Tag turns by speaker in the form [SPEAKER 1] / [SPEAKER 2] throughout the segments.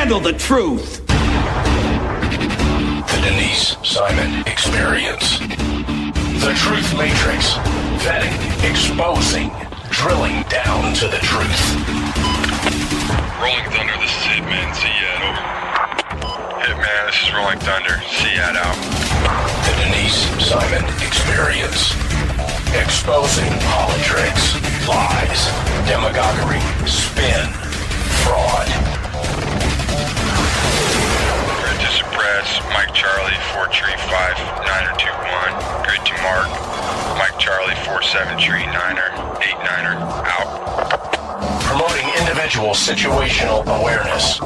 [SPEAKER 1] handle the truth.
[SPEAKER 2] The Denise Simon Experience. The Truth Matrix. Vetting, exposing, drilling down to the truth.
[SPEAKER 3] Rolling Thunder, this is Hitman. Seat over. Hitman, this is Rolling Thunder. Seat out.
[SPEAKER 2] The Denise Simon Experience. Exposing politics, lies, demagoguery, spin, fraud.
[SPEAKER 3] Grid to suppress. Mike Charlie, 4 tree 5, 9er 2-1. Grid to mark. Mike Charlie, 4-7 tree 9er, 8-9er, out.
[SPEAKER 2] Promoting individual situational awareness.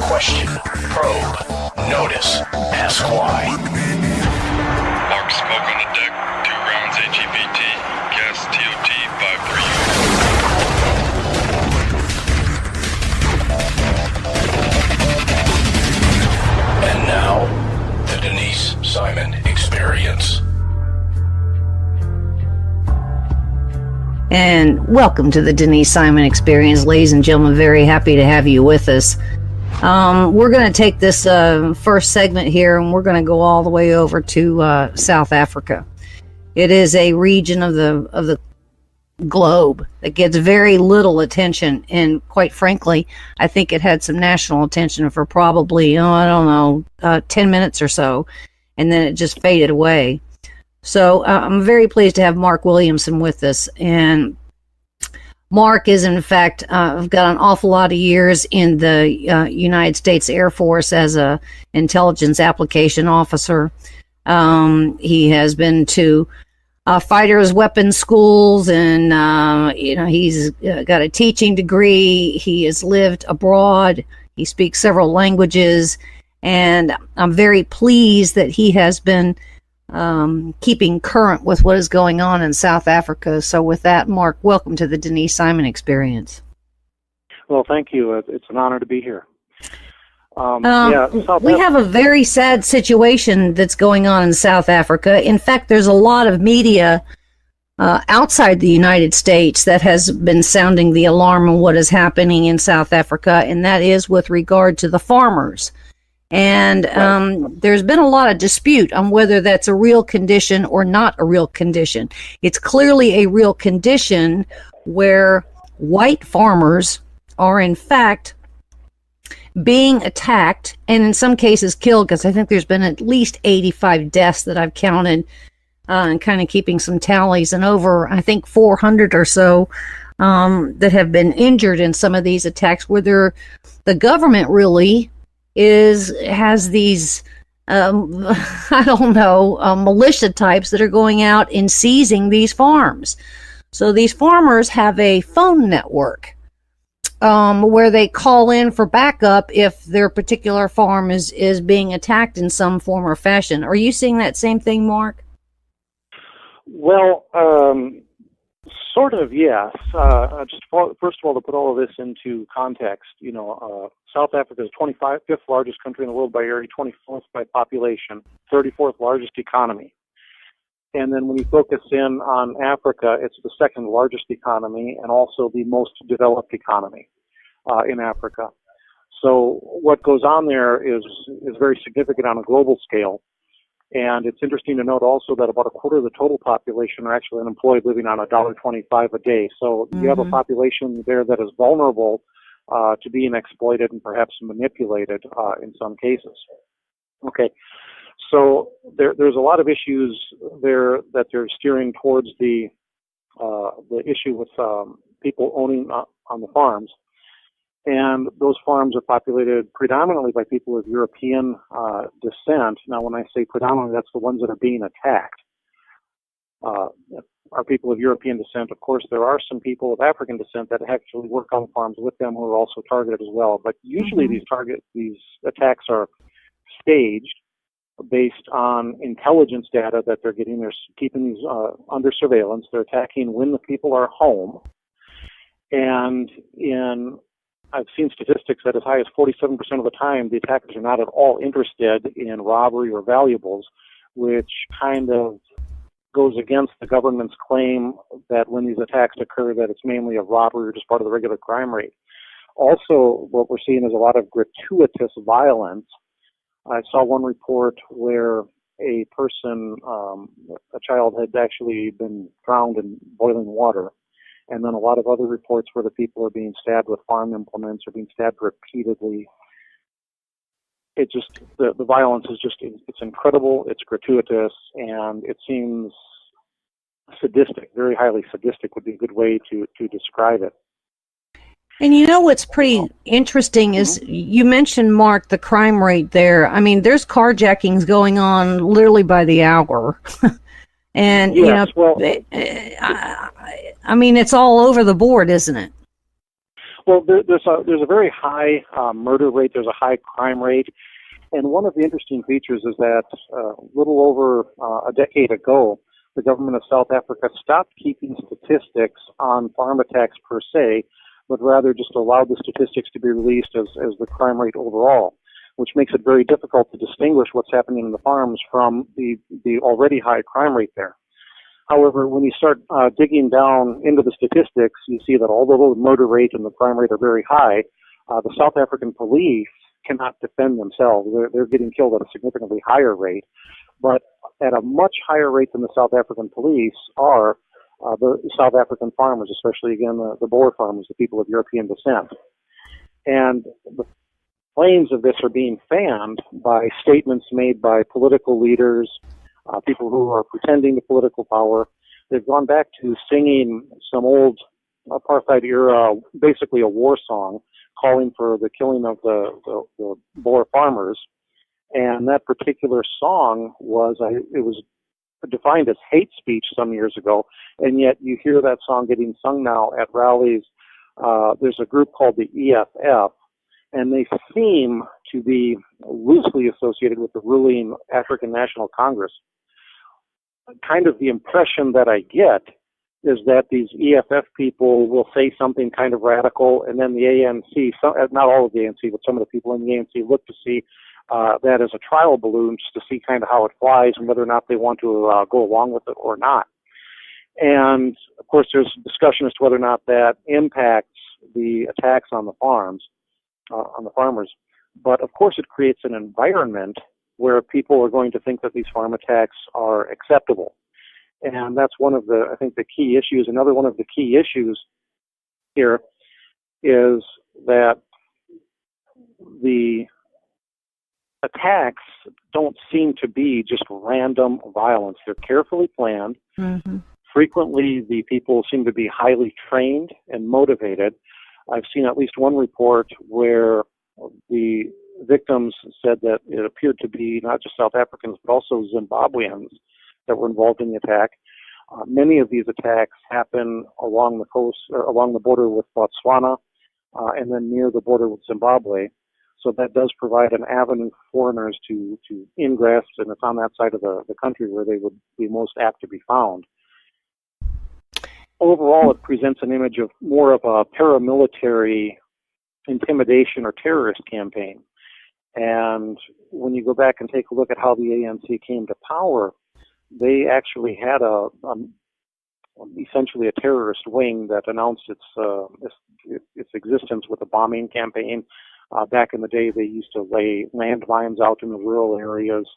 [SPEAKER 2] Question, probe, notice, ask why.
[SPEAKER 3] Mark smoke on the deck, 2 rounds HEPT, gas TOT 5-3.
[SPEAKER 2] And now, the Denise Simon Experience.
[SPEAKER 4] And welcome to the Denise Simon Experience, ladies and gentlemen. Very happy to have you with us. We're going to take this first segment here, and we're going to go all the way over to South Africa. It is a region of the globe that gets very little attention, and quite frankly, I think it had some national attention for probably 10 minutes or so, and then it just faded away. So I'm very pleased to have Mark Williamson with us, and Mark is in fact got an awful lot of years in the United States Air Force as a intelligence application officer. He has been to fighters weapons schools, and he's got a teaching degree. He has lived abroad. He speaks several languages, and I'm very pleased that he has been keeping current with what is going on in South Africa. So with that, Mark, welcome to the Denise Simon Experience.
[SPEAKER 5] Well, thank you. It's an honor to be here.
[SPEAKER 4] We have a very sad situation that's going on in South Africa. In fact, there's a lot of media outside the United States that has been sounding the alarm on what is happening in South Africa, and that is with regard to the farmers. And there's been a lot of dispute on whether that's a real condition or not a real condition. It's clearly a real condition where white farmers are in fact being attacked and in some cases killed, because I think there's been at least 85 deaths that I've counted, and kind of keeping some tallies, and over I think 400 or so that have been injured in some of these attacks, where the government really has these militia types that are going out and seizing these farms. So these farmers have a phone network where they call in for backup if their particular farm is being attacked in some form or fashion. Are you seeing that same thing, Mark?
[SPEAKER 5] Well, sort of, yes. First of all, to put all of this into context, South Africa is the 25th largest country in the world by area, 24th by population, 34th largest economy. And then when you focus in on Africa, it's the second largest economy and also the most developed economy in Africa. So what goes on there is very significant on a global scale. And it's interesting to note also that about a quarter of the total population are actually unemployed, living on $1.25 a day. So you have a population there that is vulnerable to being exploited and perhaps manipulated in some cases. Okay, so there's a lot of issues there that they're steering towards the issue with people owning on the farms. And those farms are populated predominantly by people of European descent. Now, when I say predominantly, that's the ones that are being attacked. Are people of European descent. Of course, there are some people of African descent that actually work on farms with them who are also targeted as well. But usually these attacks are staged based on intelligence data that they're getting. They're keeping these under surveillance. They're attacking when the people are home. And I've seen statistics that as high as 47% of the time, the attackers are not at all interested in robbery or valuables, which kind of goes against the government's claim that when these attacks occur that it's mainly a robbery or just part of the regular crime rate. Also, what we're seeing is a lot of gratuitous violence. I saw one report where a person, a child, had actually been drowned in boiling water. And then a lot of other reports where the people are being stabbed with farm implements or being stabbed repeatedly. It just, the violence is just, it's incredible, it's gratuitous, and it seems sadistic, very highly sadistic would be a good way to describe it.
[SPEAKER 4] And you know what's pretty interesting is you mentioned, Mark, the crime rate there. I mean, there's carjackings going on literally by the hour. And,
[SPEAKER 5] yes,
[SPEAKER 4] I mean, it's all over the board, isn't it?
[SPEAKER 5] Well, there's a very high murder rate, there's a high crime rate. And one of the interesting features is that a little over a decade ago, the government of South Africa stopped keeping statistics on farm attacks per se, but rather just allowed the statistics to be released as the crime rate overall, which makes it very difficult to distinguish what's happening in the farms from the already high crime rate there. However, when you start digging down into the statistics, you see that although the murder rate and the crime rate are very high, the South African police cannot defend themselves. They're getting killed at a significantly higher rate, but at a much higher rate than the South African police are the South African farmers, especially, again, the Boer farmers, the people of European descent. And the flames of this are being fanned by statements made by political leaders, people who are pretending to political power. They've gone back to singing some old apartheid era, basically a war song, calling for the killing of the Boer farmers. And that particular song was defined as hate speech some years ago, and yet you hear that song getting sung now at rallies. There's a group called the EFF, and they seem to be loosely associated with the ruling African National Congress. Kind of the impression that I get is that these EFF people will say something kind of radical, and then the ANC, not all of the ANC, but some of the people in the ANC look to see that as a trial balloon just to see kind of how it flies and whether or not they want to go along with it or not. And, of course, there's discussion as to whether or not that impacts the attacks on the farms, on the farmers. But, of course, it creates an environment where people are going to think that these farm attacks are acceptable. And that's one of the, I think, the key issues. Another one of the key issues here is that the attacks don't seem to be just random violence. They're carefully planned. Mm-hmm. Frequently, the people seem to be highly trained and motivated. I've seen at least one report where the victims said that it appeared to be not just South Africans, but also Zimbabweans that were involved in the attack. Many of these attacks happen along the coast, or along the border with Botswana, and then near the border with Zimbabwe. So that does provide an avenue for foreigners to ingress, and it's on that side of the country where they would be most apt to be found. Overall, it presents an image of more of a paramilitary intimidation or terrorist campaign. And when you go back and take a look at how the ANC came to power, they actually had essentially a terrorist wing that announced its existence with a bombing campaign. Back in the day, they used to lay landmines out in the rural areas.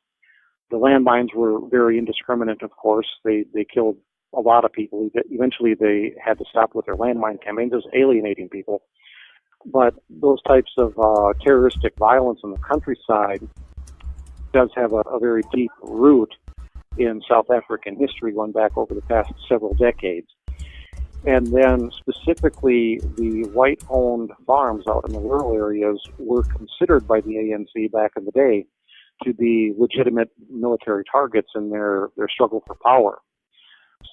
[SPEAKER 5] The landmines were very indiscriminate, of course. They killed a lot of people. Eventually, they had to stop with their landmine campaigns. It was alienating people. But those types of terroristic violence in the countryside does have a very deep root in South African history going back over the past several decades. And then specifically the white-owned farms out in the rural areas were considered by the ANC back in the day to be legitimate military targets in their struggle for power.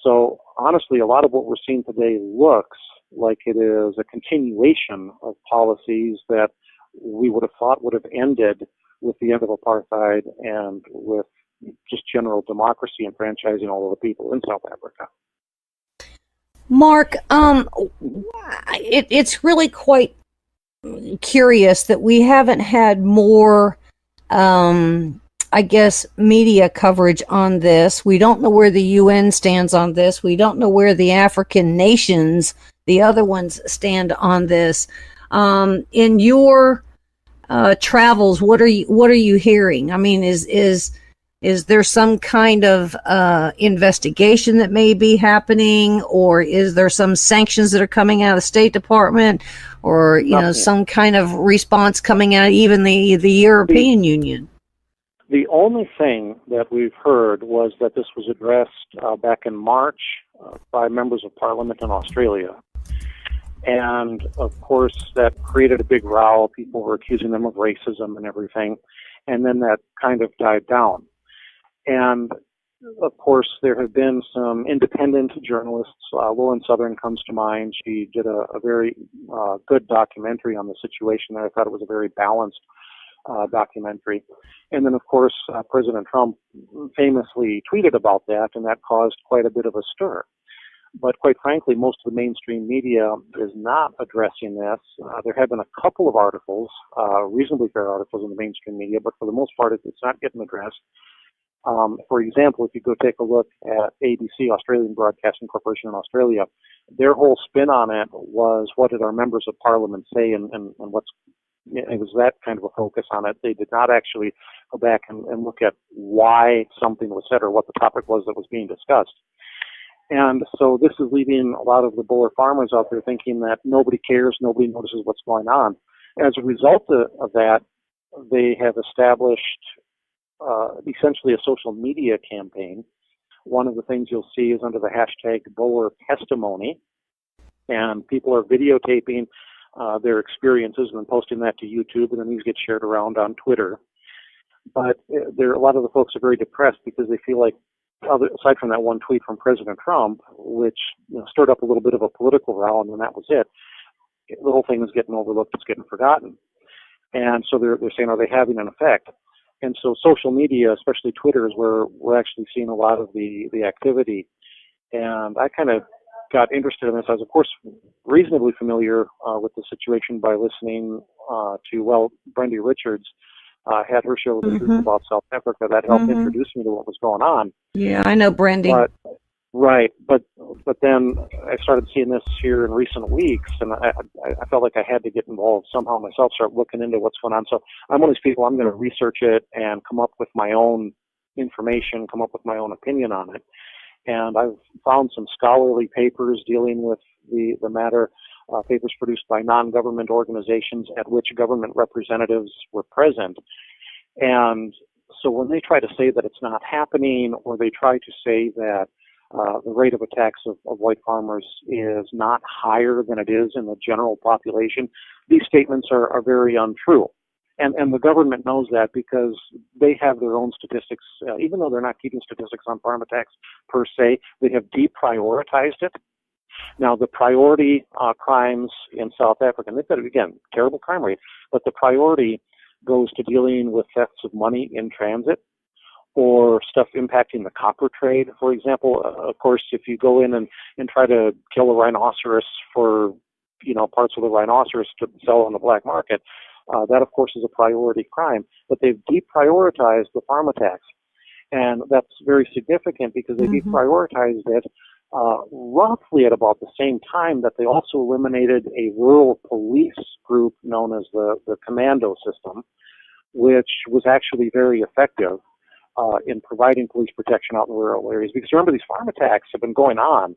[SPEAKER 5] So honestly, a lot of what we're seeing today looks like it is a continuation of policies that we would have thought would have ended with the end of apartheid and with just general democracy and franchising all of the people in South Africa.
[SPEAKER 4] Mark, it's really quite curious that we haven't had more, I guess, media coverage on this. We don't know where the UN stands on this. We don't know where the African nations, the other ones, stand on this. In your travels, what are you hearing? I mean, is there some kind of investigation that may be happening, or is there some sanctions that are coming out of the State Department, or some kind of response coming out of even the European Union?
[SPEAKER 5] The only thing that we've heard was that this was addressed back in March by members of Parliament in Australia. And, of course, that created a big row. People were accusing them of racism and everything. And then that kind of died down. And, of course, there have been some independent journalists. Lauren Southern comes to mind. She did a very good documentary on the situation there. I thought it was a very balanced documentary. And then, of course, President Trump famously tweeted about that, and that caused quite a bit of a stir. But quite frankly, most of the mainstream media is not addressing this. There have been a couple of articles, reasonably fair articles in the mainstream media, but for the most part, it's not getting addressed. For example, if you go take a look at ABC, Australian Broadcasting Corporation in Australia, their whole spin on it was, what did our members of Parliament say, and it was that kind of a focus on it. They did not actually go back and look at why something was said or what the topic was that was being discussed. And so this is leaving a lot of the Boer farmers out there thinking that nobody cares, nobody notices what's going on. As a result of that, they have established essentially a social media campaign. One of the things you'll see is under the hashtag Boer Testimony, and people are videotaping their experiences and then posting that to YouTube, and then these get shared around on Twitter. But a lot of the folks are very depressed because they feel like, aside from that one tweet from President Trump, which stirred up a little bit of a political row, and then that was it, the whole thing is getting overlooked, it's getting forgotten. And so they're saying, are they having an effect? And so social media, especially Twitter, is where we're actually seeing a lot of the activity. And I kind of got interested in this. I was, of course, reasonably familiar with the situation by listening to, Brendy Richards had her show, The Truth About South Africa. That helped introduce me to what was going on.
[SPEAKER 4] Yeah, I know Brendy.
[SPEAKER 5] But then I started seeing this here in recent weeks, and I felt like I had to get involved somehow myself, start looking into what's going on. So I'm one of these people, I'm going to research it and come up with my own information, come up with my own opinion on it. And I've found some scholarly papers dealing with the matter, papers produced by non-government organizations at which government representatives were present. And so when they try to say that it's not happening, or they try to say that the rate of attacks of white farmers is not higher than it is in the general population, these statements are very untrue. And the government knows that because they have their own statistics. Even though they're not keeping statistics on farm attacks per se, they have deprioritized it. Now, the priority crimes in South Africa, and they've got, again, terrible crime rate, but the priority goes to dealing with thefts of money in transit or stuff impacting the copper trade, for example. Of course, if you go in and try to kill a rhinoceros for, parts of the rhinoceros to sell on the black market, that, of course, is a priority crime. But they've deprioritized the farm attacks. And that's very significant because they deprioritized it roughly at about the same time that they also eliminated a rural police group known as the commando system, which was actually very effective in providing police protection out in the rural areas. Because remember, these farm attacks have been going on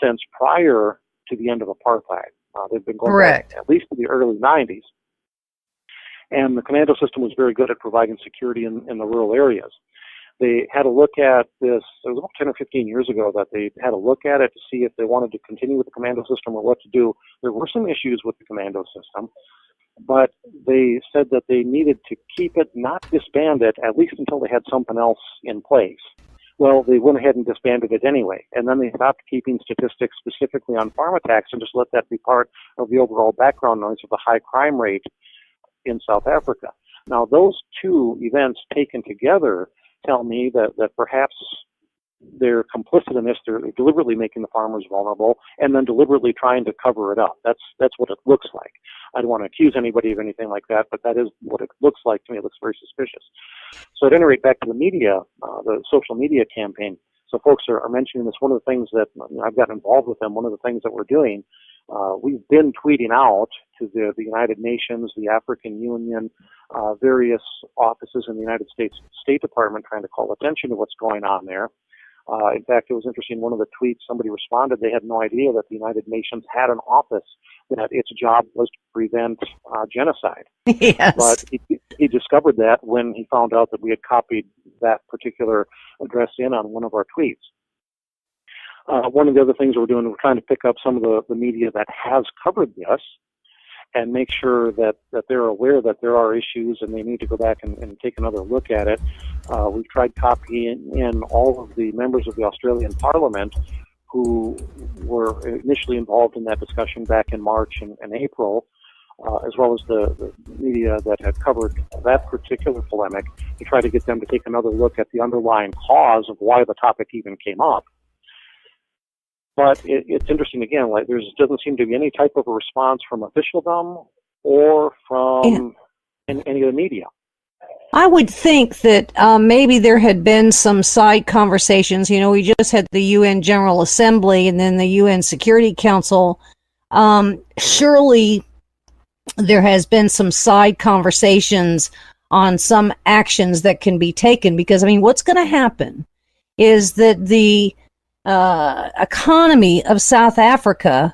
[SPEAKER 5] since prior to the end of apartheid. They've been going back at least to the early 90s. And the commando system was very good at providing security in the rural areas. They had a look at this, it was about 10 or 15 years ago that they had a look at it to see if they wanted to continue with the commando system or what to do. There were some issues with the commando system, but they said that they needed to keep it, not disband it, at least until they had something else in place. Well, they went ahead and disbanded it anyway, and then they stopped keeping statistics specifically on farm attacks and just let that be part of the overall background noise of the high crime rate in South Africa. Now, those two events taken together tell me that perhaps they're complicit in this. They're deliberately making the farmers vulnerable and then deliberately trying to cover it up. That's what it looks like. I don't want to accuse anybody of anything like that, but that is what it looks like to me. It looks very suspicious. So at any rate, back to the media, the social media campaign. So folks are mentioning this. One of the things that I've gotten involved with them, one of the things that we're doing We've been tweeting out to the United Nations, the African Union, various offices in the United States State Department trying to call attention to what's going on there. In fact, it was interesting, one of the tweets, somebody responded they had no idea that the United Nations had an office that its job was to prevent genocide.
[SPEAKER 4] Yes.
[SPEAKER 5] But he discovered that when he found out that we had copied that particular address in on one of our tweets. One of the other things we're doing, we're trying to pick up some of the media that has covered this and make sure that they're aware that there are issues and they need to go back and take another look at it. We've tried copying in all of the members of the Australian Parliament who were initially involved in that discussion back in March and April, as well as the media that had covered that particular polemic, to try to get them to take another look at the underlying cause of why the topic even came up. But it's interesting, again, like there doesn't seem to be any type of a response from officialdom or from any of the media.
[SPEAKER 4] I would think that maybe there had been some side conversations. You know, we just had the UN General Assembly and then the UN Security Council. Surely there has been some side conversations on some actions that can be taken, because, I mean, what's going to happen is that the economy of South Africa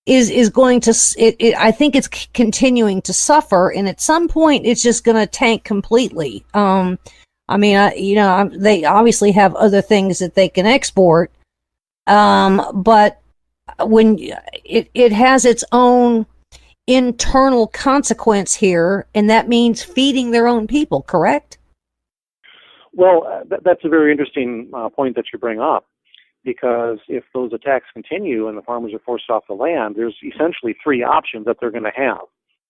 [SPEAKER 4] is going to, I think it's continuing to suffer, and at some point it's just going to tank completely. I mean, they obviously have other things that they can export, but when it has its own internal consequence here, and that means feeding their own people, correct?
[SPEAKER 5] Well, that's a very interesting point that you bring up. Because if those attacks continue and the farmers are forced off the land, there's essentially three options that they're going to have.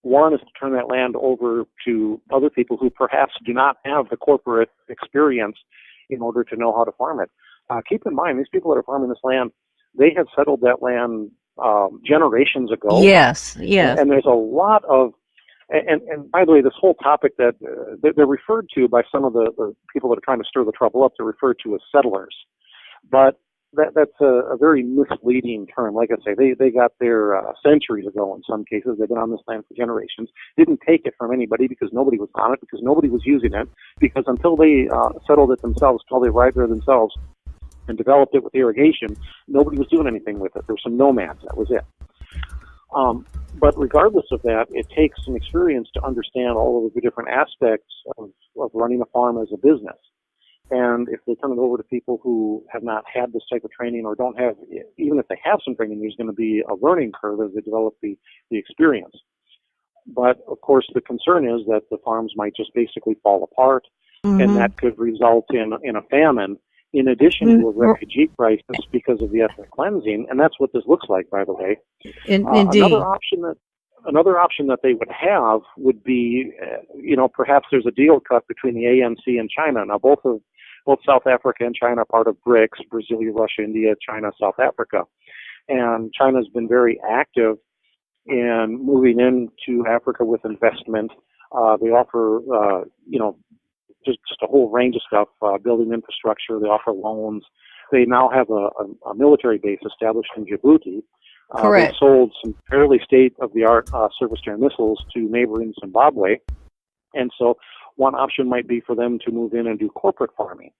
[SPEAKER 5] One is to turn that land over to other people who perhaps do not have the corporate experience in order to know how to farm it. Keep in mind, these people that are farming this land, they have settled that land generations ago.
[SPEAKER 4] Yes, yes.
[SPEAKER 5] And there's a lot of, and by the way, this whole topic that they're referred to by some of the people that are trying to stir the trouble up, they're referred to as settlers. But that's a very misleading term. Like I say, they got there centuries ago in some cases. They've been on this land for generations. Didn't take it from anybody because nobody was on it, because nobody was using it, because until they settled it themselves, until they arrived there themselves and developed it with irrigation, nobody was doing anything with it. There were some nomads. That was it. But regardless of that, it takes some experience to understand all of the different aspects of running a farm as a business. And if they turn it over to people who have not had this type of training or don't have, even if they have some training, there's going to be a learning curve as they develop the experience. But, of course, the concern is that the farms might just basically fall apart, and that could result in a famine, in addition to a refugee crisis because of the ethnic cleansing. And that's what this looks like, by the way.
[SPEAKER 4] Indeed.
[SPEAKER 5] Another option that they would have would be, perhaps there's a deal cut between the ANC and China. Now, both South Africa and China are part of BRICS: Brazil, Russia, India, China, South Africa. And China's been very active in moving into Africa with investment. They offer, just a whole range of stuff, building infrastructure. They offer loans. They now have a military base established in Djibouti.
[SPEAKER 4] Correct.
[SPEAKER 5] They sold some fairly state-of-the-art surface-to-air missiles to neighboring Zimbabwe. And so one option might be for them to move in and do corporate farming.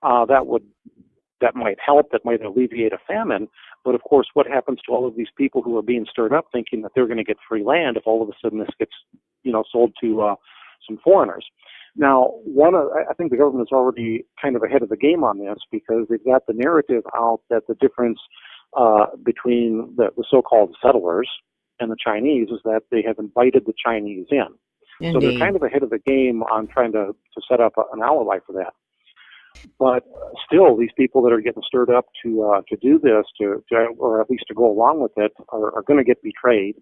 [SPEAKER 5] That might help, that might alleviate a famine. But, of course, what happens to all of these people who are being stirred up thinking that they're going to get free land if all of a sudden this gets, sold to some foreigners? Now, I think the government is already kind of ahead of the game on this, because they've got the narrative out that the difference between the so-called settlers and the Chinese is that they have invited the Chinese in.
[SPEAKER 4] Indeed.
[SPEAKER 5] So they're kind of ahead of the game on trying to set up an ally for that. But still, these people that are getting stirred up to do this, or at least to go along with it, are going to get betrayed.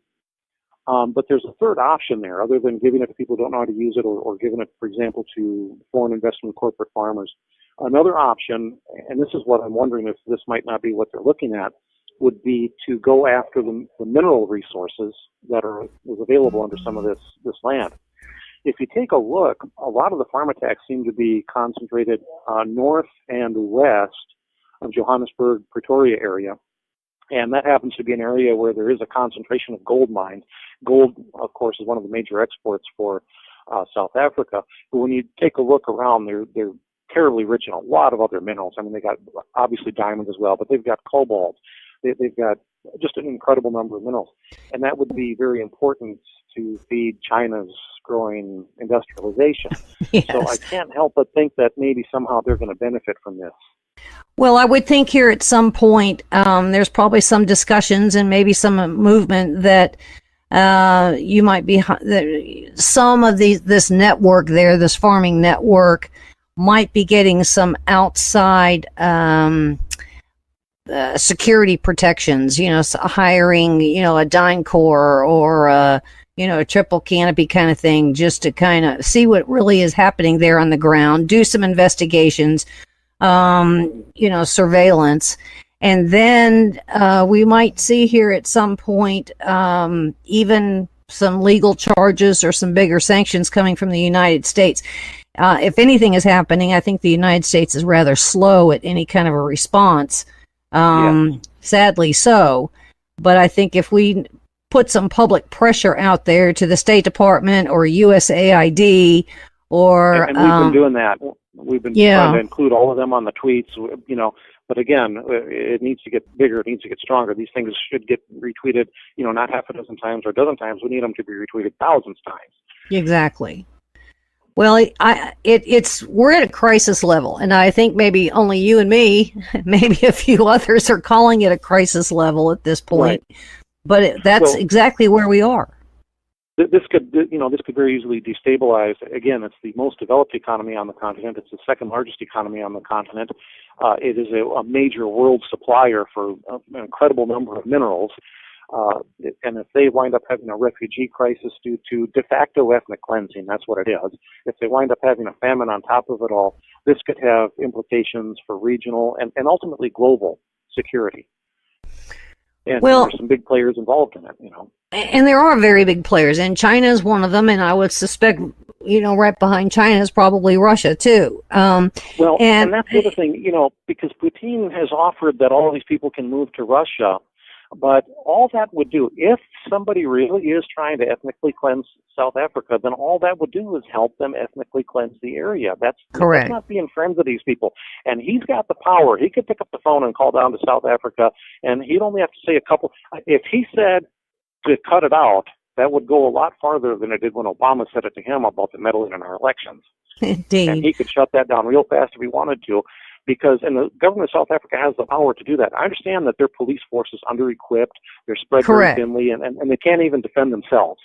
[SPEAKER 5] But there's a third option there, other than giving it to people who don't know how to use it, or giving it, for example, to foreign investment corporate farmers. Another option, and this is what I'm wondering if this might not be what they're looking at, would be to go after the mineral resources that was available under some of this land. If you take a look, a lot of the farm attacks seem to be concentrated north and west of Johannesburg, Pretoria area. And that happens to be an area where there is a concentration of gold mines. Gold, of course, is one of the major exports for South Africa. But when you take a look around, they're terribly rich in a lot of other minerals. I mean, they got obviously diamonds as well, but they've got cobalt. They've got just an incredible number of minerals. And that would be very important to feed China's growing industrialization.
[SPEAKER 4] Yes.
[SPEAKER 5] So I can't help but think that maybe somehow they're going to benefit from this.
[SPEAKER 4] Well, I would think here at some point there's probably some discussions and maybe some movement that you might be some of this network there, this farming network, might be getting some outside security protections. Hiring a DynCorp or a triple canopy kind of thing, just to kind of see what really is happening there on the ground, do some investigations. Surveillance. And then we might see here at some point even some legal charges or some bigger sanctions coming from the United States. If anything is happening, I think the United States is rather slow at any kind of a response, sadly so. But I think if we put some public pressure out there to the State Department or USAID or... And
[SPEAKER 5] we've been doing that. We've been trying to include all of them on the tweets, but again, it needs to get bigger. It needs to get stronger. These things should get retweeted, not half a dozen times or a dozen times. We need them to be retweeted thousands of times. Exactly.
[SPEAKER 4] Well, we're at a crisis level, and I think maybe only you and me, maybe a few others are calling it a crisis level at this point. Right. But that's exactly where we are.
[SPEAKER 5] This could very easily destabilize. Again, it's the most developed economy on the continent. It's the second largest economy on the continent. It is a major world supplier for an incredible number of minerals. And if they wind up having a refugee crisis due to de facto ethnic cleansing, that's what it is. If they wind up having a famine on top of it all, this could have implications for regional and ultimately global security. And there's some big players involved in it,
[SPEAKER 4] And there are very big players, and China is one of them, and I would suspect, right behind China is probably Russia, too. And
[SPEAKER 5] that's the other thing, because Putin has offered that all these people can move to Russia, but all that would do, if somebody really is trying to ethnically cleanse South Africa, then all that would do is help them ethnically cleanse the area. That's correct. That's not being friends of these people. And he's got the power. He could pick up the phone and call down to South Africa, and he'd only have to say a couple. If he said to cut it out, that would go a lot farther than it did when Obama said it to him about the meddling in our elections.
[SPEAKER 4] Indeed.
[SPEAKER 5] And he could shut that down real fast if he wanted to. And the government of South Africa has the power to do that. I understand that their police force is under-equipped, they're spread very thinly, and they can't even defend themselves.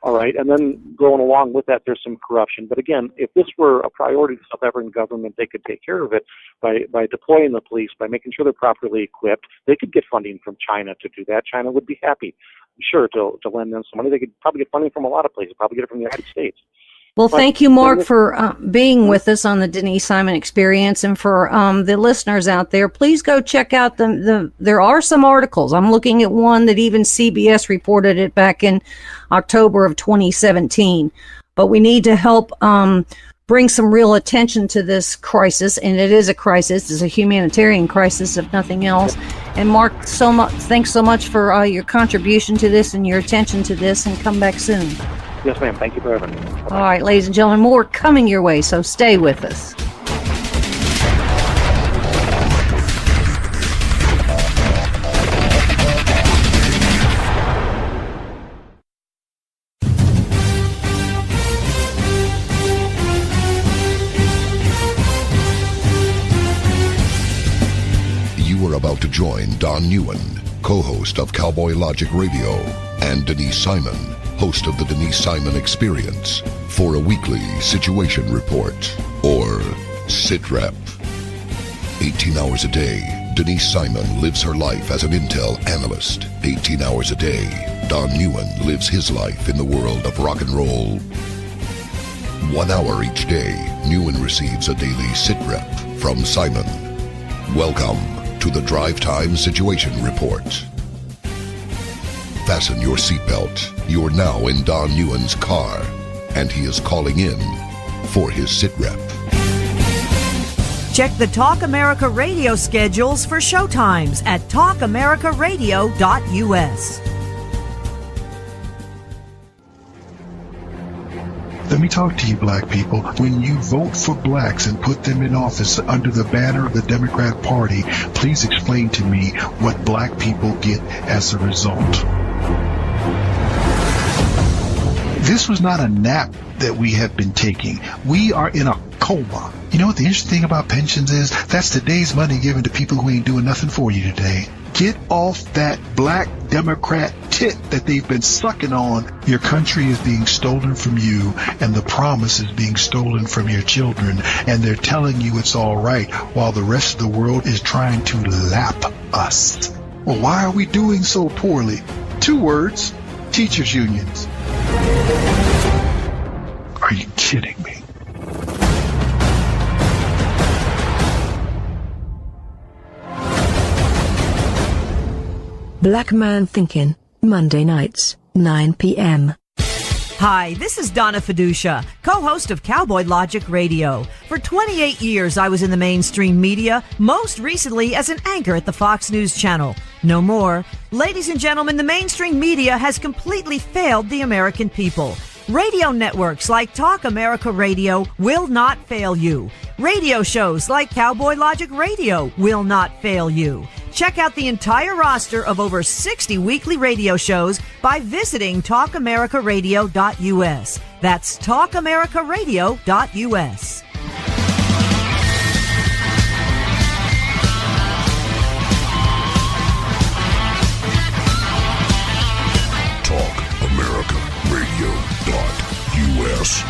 [SPEAKER 5] All right, and then going along with that, there's some corruption. But again, if this were a priority to the South African government, they could take care of it by deploying the police, by making sure they're properly equipped. They could get funding from China to do that. China would be happy, sure, to lend them some money. They could probably get funding from a lot of places, probably get it from the United States.
[SPEAKER 4] Well, thank you, Mark, for being with us on the Denise Simon Experience. And for the listeners out there, please go check out there are some articles. I'm looking at one that even CBS reported it back in October of 2017. But we need to help bring some real attention to this crisis. And it is a crisis. It's a humanitarian crisis, if nothing else. And Mark, thanks so much for your contribution to this and your attention to this, and come back soon.
[SPEAKER 5] Yes, ma'am. Thank you for having me.
[SPEAKER 4] All right, ladies and gentlemen, more coming your way, so stay with us.
[SPEAKER 1] You are about to join Don Newen, co-host of Cowboy Logic Radio, and Denise Simon, host of the Denise Simon Experience, for a weekly situation report, or SITREP. 18 hours a day, Denise Simon lives her life as an intel analyst. 18 hours a day, Don Newen lives his life in the world of rock and roll. 1 hour each day, Newen receives a daily SITREP from Simon. Welcome to the Drive Time Situation Report. Fasten your seatbelt. You're now in Don Newen's car, and he is calling in for his SITREP.
[SPEAKER 6] Check the Talk America Radio schedules for showtimes at talkamericaradio.us.
[SPEAKER 7] Let me talk to you, black people. When you vote for blacks and put them in office under the banner of the Democrat Party, please explain to me what black people get as a result. This was not a nap that we have been taking. We are in a coma. You know what the interesting thing about pensions is? That's today's money given to people who ain't doing nothing for you today. Get off that black Democrat tit that they've been sucking on. Your country is being stolen from you, and the promise is being stolen from your children, and they're telling you it's all right while the rest of the world is trying to lap us. Well, why are we doing so poorly? 2 words: teachers' unions. Are you kidding me?
[SPEAKER 8] Black Man Thinking, Monday nights, 9 p.m.
[SPEAKER 6] Hi, this is Donna Fiducia, co-host of Cowboy Logic Radio. For 28 years, I was in the mainstream media, most recently as an anchor at the Fox News Channel. No more. Ladies and gentlemen, the mainstream media has completely failed the American people. Radio networks like Talk America Radio will not fail you. Radio shows like Cowboy Logic Radio will not fail you. Check out the entire roster of over 60 weekly radio shows by visiting talkamericaradio.us. That's talkamericaradio.us.
[SPEAKER 1] TalkAmericaRadio.us.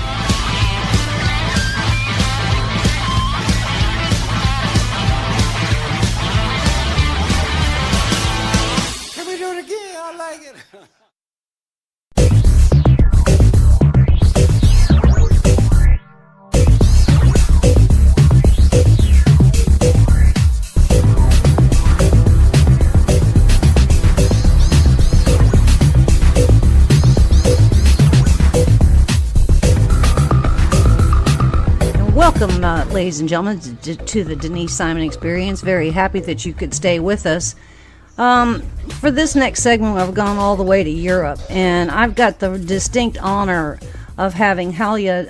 [SPEAKER 4] Welcome, ladies and gentlemen, to the Denise Simon Experience. Very happy that you could stay with us. For this next segment, I've gone all the way to Europe, and I've got the distinct honor of having Halya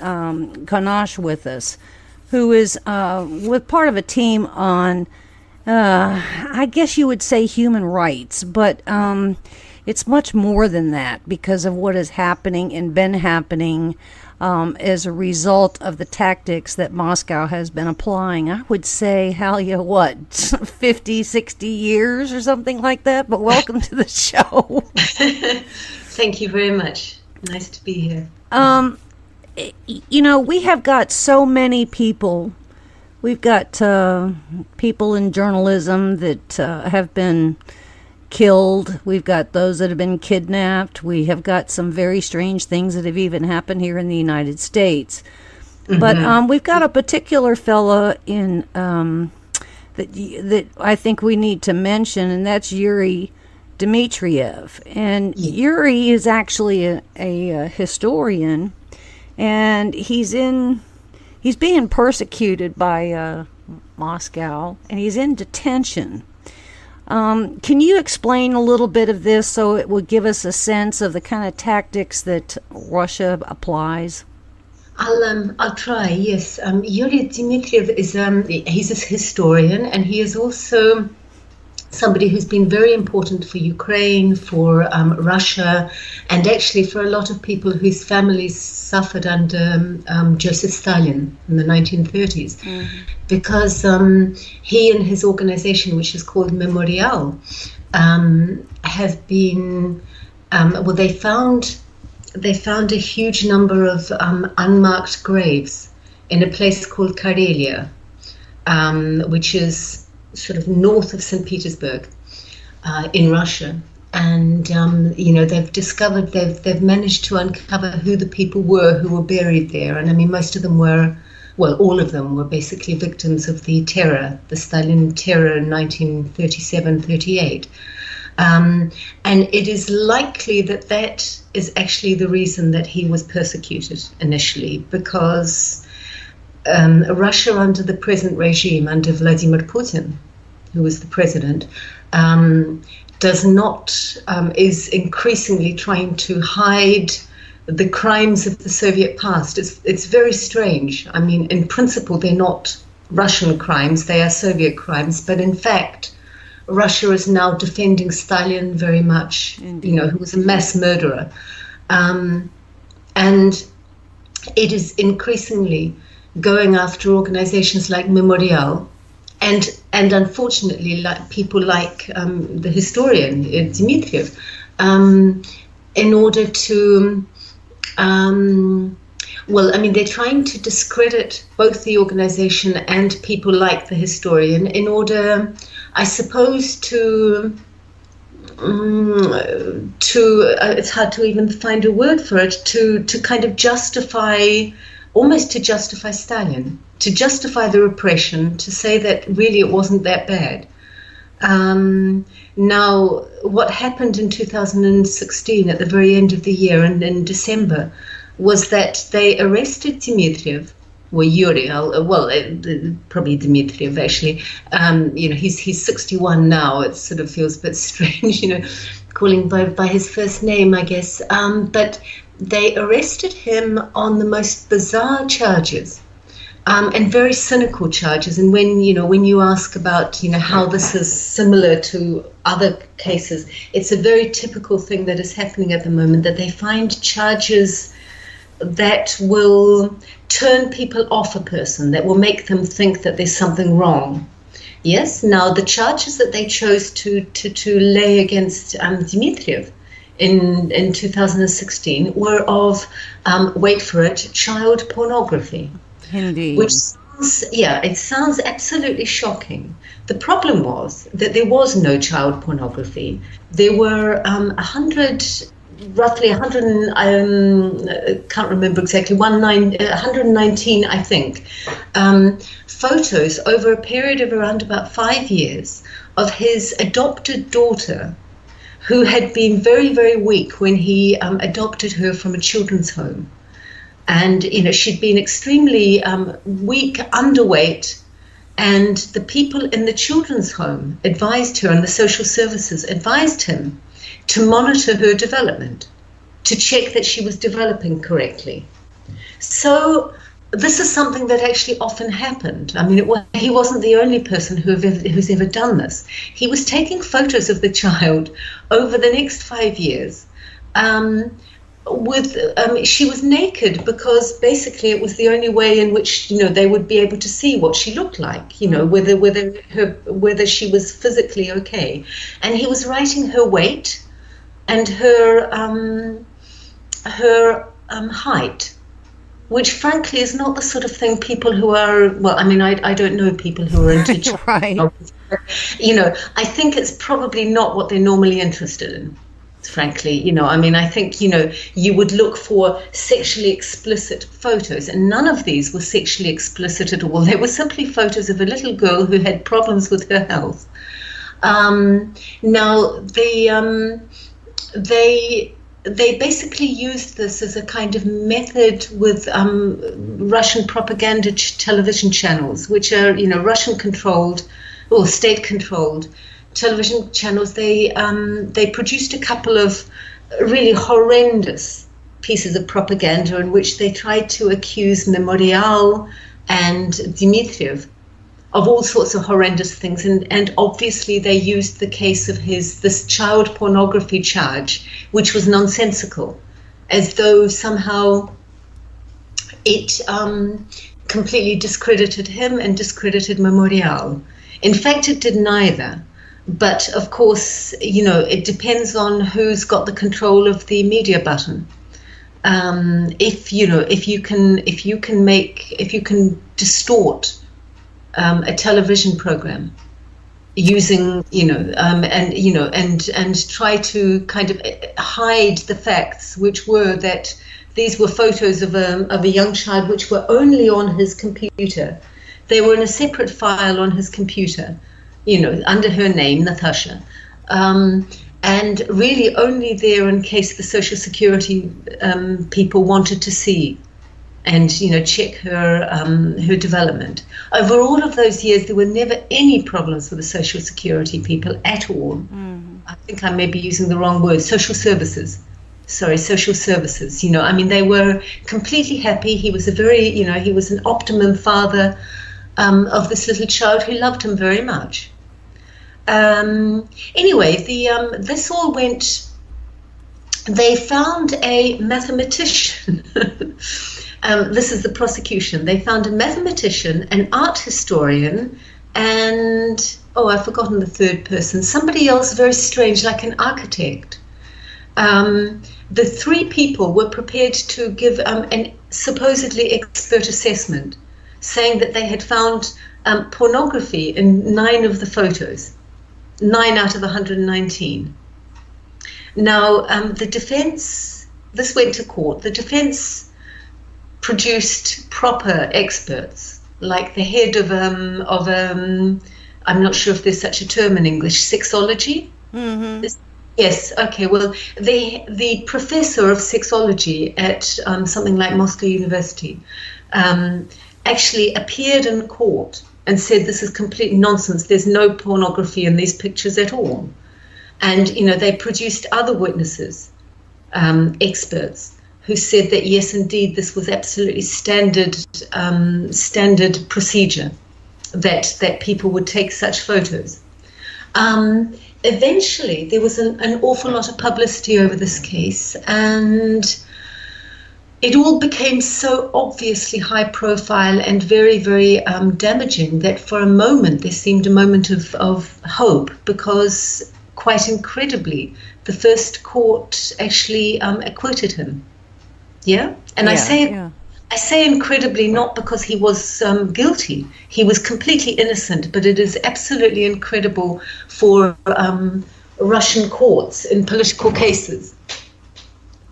[SPEAKER 4] Coynash with us, who is with part of a team on, I guess you would say, human rights, but it's much more than that because of what is happening and been happening as a result of the tactics that Moscow has been applying. I would say, Halya, 50, 60 years or something like that, but welcome to the show.
[SPEAKER 9] Thank you very much. Nice to be here.
[SPEAKER 4] You know, we have got so many people. We've got people in journalism that have been killed. We've got those that have been kidnapped. We have got some very strange things that have even happened here in the United States. Mm-hmm. But we've got a particular fella in that I think we need to mention, and that's Yuri Dmitriev. And Yuri is actually a historian, and he's being persecuted by Moscow, and he's in detention. Can you explain a little bit of this so it will give us a sense of the kind of tactics that Russia applies?
[SPEAKER 9] I'll try. Yes, Yuri Dmitriev is he's a historian, and he is also somebody who's been very important for Ukraine, for Russia, and actually for a lot of people whose families suffered under Joseph Stalin in the 1930s. Mm-hmm. Because he and his organization, which is called Memorial, have been, they found a huge number of unmarked graves in a place called Karelia, which is sort of north of St. Petersburg in Russia. And, they've managed to uncover who the people were who were buried there. And I mean, most of them were, well, all of them were basically victims of the terror, the Stalin terror in 1937-38. And it is likely that is actually the reason that he was persecuted initially, because Russia under the present regime, under Vladimir Putin, who was the president, is increasingly trying to hide the crimes of the Soviet past. It's very strange. I mean, in principle, they're not Russian crimes, they are Soviet crimes, but in fact, Russia is now defending Stalin very much, who was a mass murderer. And it is increasingly going after organizations like Memorial and unfortunately like people like the historian Dmitriev, in order to they're trying to discredit both the organization and people like the historian in order, I suppose, to it's hard to even find a word for it, to kind of justify Stalin, to justify the repression, to say that really it wasn't that bad. Now, what happened in 2016 at the very end of the year and in December was that they arrested Dmitriev, or Yuri, probably Dmitriev actually. He's 61 now. It sort of feels a bit strange, calling by his first name, I guess. But they arrested him on the most bizarre charges, and very cynical charges. And when you ask about how this is similar to other cases, it's a very typical thing that is happening at the moment, that they find charges that will turn people off a person, that will make them think that there's something wrong. Yes, now the charges that they chose to lay against Dmitriev in 2016 were of, wait for it, child pornography.
[SPEAKER 4] Indeed.
[SPEAKER 9] Which sounds absolutely shocking. The problem was that there was no child pornography. There were 119, I think, photos over a period of around about 5 years of his adopted daughter, who had been very, very weak when he adopted her from a children's home. And, she'd been extremely weak, underweight, and the people in the children's home advised her, and the social services advised him to monitor her development, to check that she was developing correctly. So this is something that actually often happened. I mean, he wasn't the only person who's ever done this. He was taking photos of the child over the next 5 years. She was naked because basically it was the only way in which they would be able to see what she looked like, whether she was physically okay. And he was writing her weight and her height, which frankly is not the sort of thing people who are, I don't know people who are into
[SPEAKER 4] right.
[SPEAKER 9] I think it's probably not what they're normally interested in, frankly. I think, you would look for sexually explicit photos, and none of these were sexually explicit at all. They were simply photos of a little girl who had problems with her health. Now, they basically used this as a kind of method with Russian propaganda television channels, which are, Russian-controlled or state-controlled television channels. They produced a couple of really horrendous pieces of propaganda in which they tried to accuse Memorial and Dmitriev of all sorts of horrendous things, and obviously they used the case of this child pornography charge, which was nonsensical, as though somehow it completely discredited him and discredited Memorial. In fact, it did neither. But of course, it depends on who's got the control of the media button. If you can distort a television program using, and try to kind of hide the facts, which were that these were photos of a young child which were only on his computer. They were in a separate file on his computer, under her name, Natasha, and really only there in case the Social Security people wanted to see and check her development. Over all of those years, there were never any problems with the Social Security people at all. I think I may be using the wrong word. Social services. They were completely happy. He was he was an optimum father of this little child who loved him very much. Anyway, this all went. They found a mathematician. This is the prosecution. They found a mathematician, an art historian, and I've forgotten the third person. Somebody else very strange, like an architect. The three people were prepared to give an supposedly expert assessment, saying that they had found pornography in 9 of the photos, 9 out of 119. Now, the defense, this went to court, the defense produced proper experts, like the head of I'm not sure if there's such a term in English, sexology? Yes, okay, well, the professor of sexology at something like Moscow University actually appeared in court and said this is complete nonsense. There's no pornography in these pictures at all. And, they produced other witnesses, experts, who said that, yes, indeed, this was absolutely standard procedure, that people would take such photos. Eventually, there was an awful lot of publicity over this case, and it all became so obviously high profile and very, very damaging that for a moment there seemed a moment of hope, because quite incredibly, the first court actually acquitted him. Yeah? And
[SPEAKER 4] Yeah.
[SPEAKER 9] I say incredibly not because he was guilty. He was completely innocent, but it is absolutely incredible for Russian courts in political cases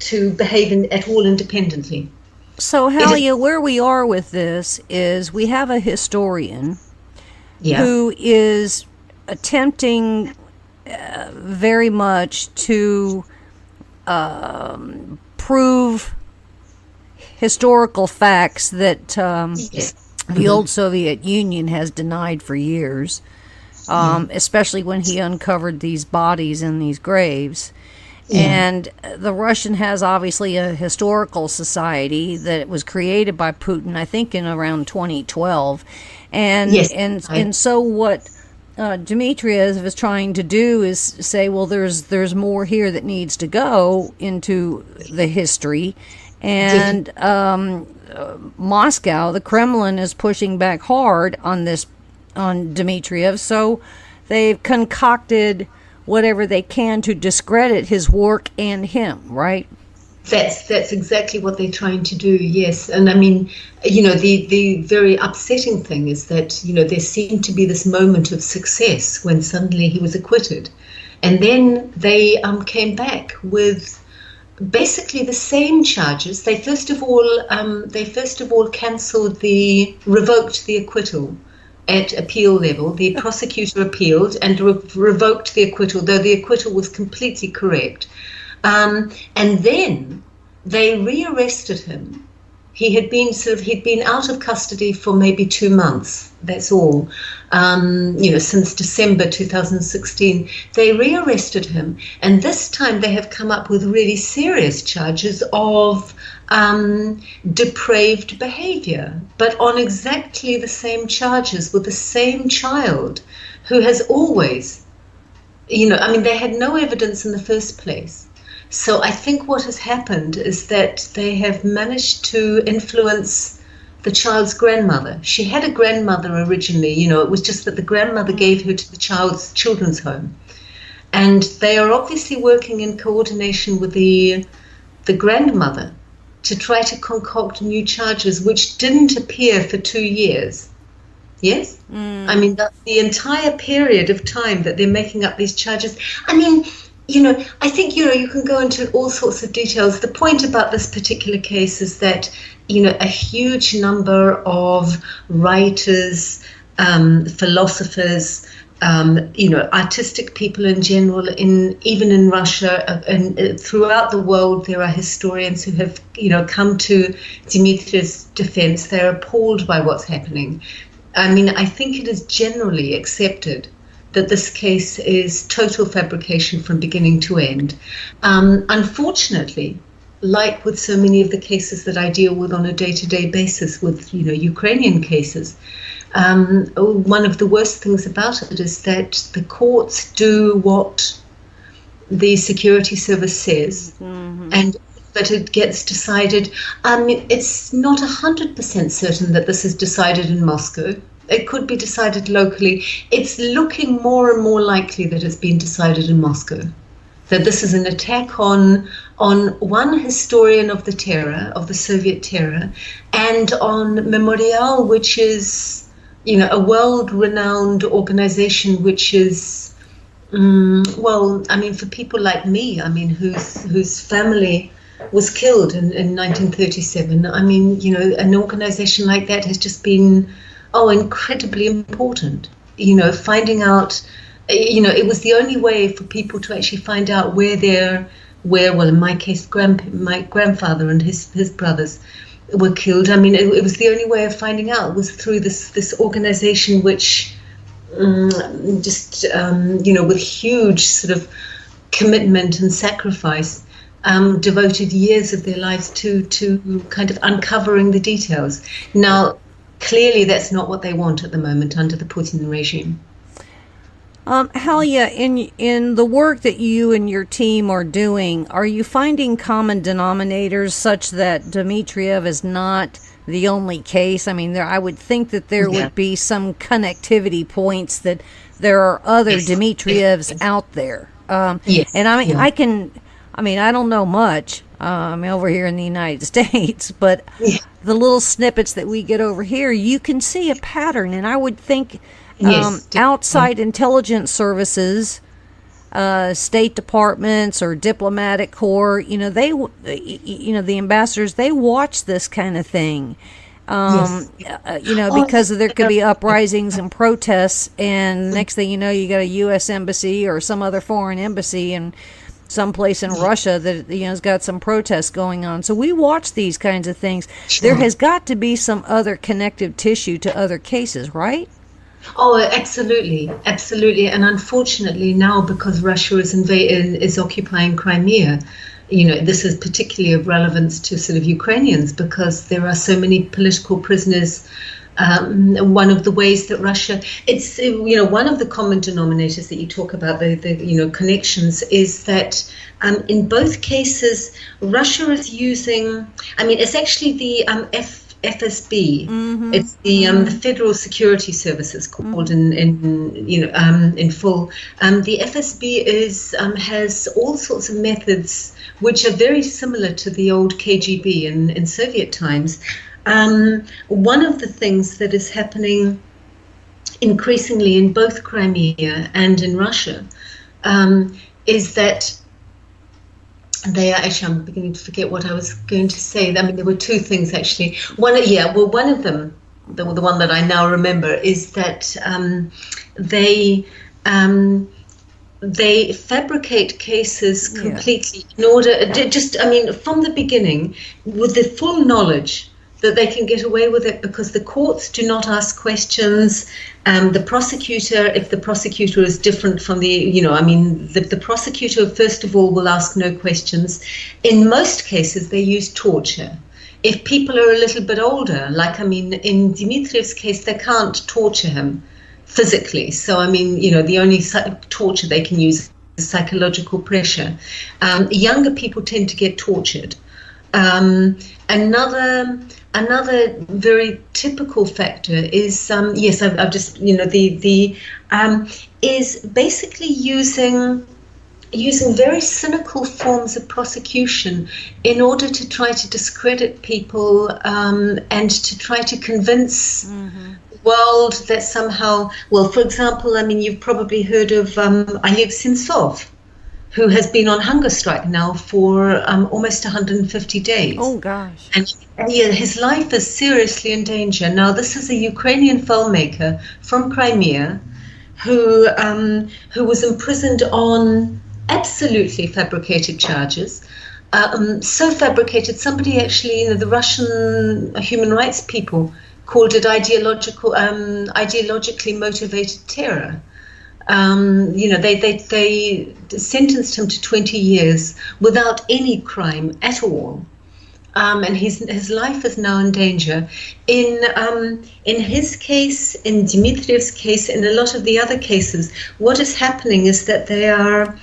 [SPEAKER 9] to behave at all independently.
[SPEAKER 4] So, Halya, where we are with this is we have a historian who is attempting very much to prove historical facts that the old Soviet Union has denied for years, especially when he uncovered these bodies in these graves. And the Russian has obviously a historical society that was created by Putin, I think, in around 2012. And so what Dmitriev is trying to do is say, well, there's more here that needs to go into the history. And Moscow, the Kremlin, is pushing back hard on Dmitriev, so they've concocted whatever they can to discredit his work and him, right?
[SPEAKER 9] That's exactly what they're trying to do, yes. And I mean, the very upsetting thing is that, there seemed to be this moment of success when suddenly he was acquitted. And then they came back with basically the same charges. They first of all revoked the acquittal at appeal level. The prosecutor appealed and revoked the acquittal, though the acquittal was completely correct. And then they rearrested him. He'd been out of custody for maybe 2 months. That's all. Since December 2016, they rearrested him, and this time they have come up with really serious charges of depraved behavior, but on exactly the same charges with the same child who has always, they had no evidence in the first place. So I think what has happened is that they have managed to influence the child's grandmother. She had a grandmother originally, it was just that the grandmother gave her to the children's home. And they are obviously working in coordination with the grandmother to try to concoct new charges, which didn't appear for 2 years. Yes? I mean, the entire period of time that they're making up these charges. I mean, I think, you can go into all sorts of details. The point about this particular case is that, a huge number of writers, philosophers, artistic people in general, even in Russia and throughout the world, there are historians who have, come to Dimitriev's defense. They're appalled by what's happening. I mean, I think it is generally accepted that this case is total fabrication from beginning to end. Unfortunately, like with so many of the cases that I deal with on a day-to-day basis with, Ukrainian cases, one of the worst things about it is that the courts do what the security service says, but it gets decided. It's not 100% certain that this is decided in Moscow. It could be decided locally. It's looking more and more likely that it's been decided in Moscow, that this is an attack on one historian of the terror, of the Soviet terror, and on Memorial, which is, a world-renowned organization, which is, for people like me, whose family was killed in 1937. An organization like that has just been, incredibly important. Finding out, it was the only way for people to actually find out where in my case, my grandfather and his brothers were killed. It was the only way of finding out was through this organization, which with huge sort of commitment and sacrifice, devoted years of their lives to kind of uncovering the details. Now, clearly, that's not what they want at the moment under the Putin regime.
[SPEAKER 4] Halya, in the work that you and your team are doing, are you finding common denominators such that Dmitriev is not the only case? I would think that there would be some connectivity points, that there are other Dmitrievs out there. And I don't know much. I'm over here in the United States, but the little snippets that we get over here, you can see a pattern, and I would think outside intelligence services, state departments or diplomatic corps, the ambassadors, they watch this kind of thing, because there could be uprisings and protests, and next thing you know, you got a U.S. embassy or some other foreign embassy in someplace in Russia that has got some protests going on. So we watch these kinds of things. Sure. There has got to be some other connective tissue to other cases, right?
[SPEAKER 9] Oh, absolutely. And unfortunately now, because Russia is occupying Crimea, this is particularly of relevance to sort of Ukrainians, because there are so many political prisoners. One of the ways that Russia, it's, one of the common denominators that you talk about, the connections, is that in both cases, Russia is using, it's actually the FSB. It's the Federal Security Services called in full. The FSB has all sorts of methods which are very similar to the old KGB in Soviet times. One of the things that is happening increasingly in both Crimea and in Russia is that they are actually, I'm beginning to forget what I was going to say. There were two things actually. One of them, the one that I now remember, is that they fabricate cases completely in order, from the beginning, with the full knowledge that they can get away with it because the courts do not ask questions. The prosecutor, if the prosecutor is different from the prosecutor, first of all, will ask no questions. In most cases, they use torture. If people are a little bit older, in Dmitriev's case, they can't torture him physically. So, the only torture they can use is psychological pressure. Younger people tend to get tortured. Another very typical factor is I've just is basically using very cynical forms of prosecution in order to try to discredit people and to try to convince the world that somehow, for example, you've probably heard of Oleg Sentsov, who has been on hunger strike now for almost 150 days.
[SPEAKER 4] Oh, gosh.
[SPEAKER 9] And his life is seriously in danger. Now, this is a Ukrainian filmmaker from Crimea who was imprisoned on absolutely fabricated charges. So fabricated, somebody actually, the Russian human rights people called it ideologically motivated terror. They sentenced him to 20 years without any crime at all. And his life is now in danger. In his case, in Dmitriev's case, in a lot of the other cases, what is happening is that they are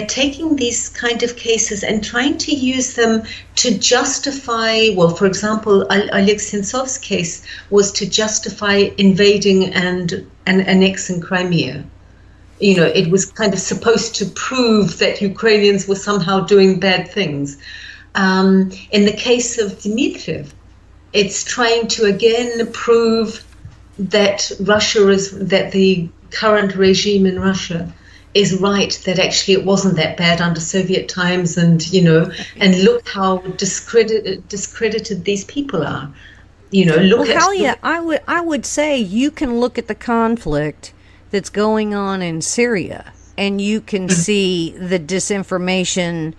[SPEAKER 9] taking these kind of cases and trying to use them to justify, well, for example, Oleg Sentsov's case was to justify invading and annexing Crimea. It was kind of supposed to prove that Ukrainians were somehow doing bad things. In the case of Dmitriev, it's trying to again prove that that the current regime in Russia is right, that actually it wasn't that bad under Soviet times, and look how discredited these people are.
[SPEAKER 4] Halya, I would say you can look at the conflict that's going on in Syria, and you can see the disinformation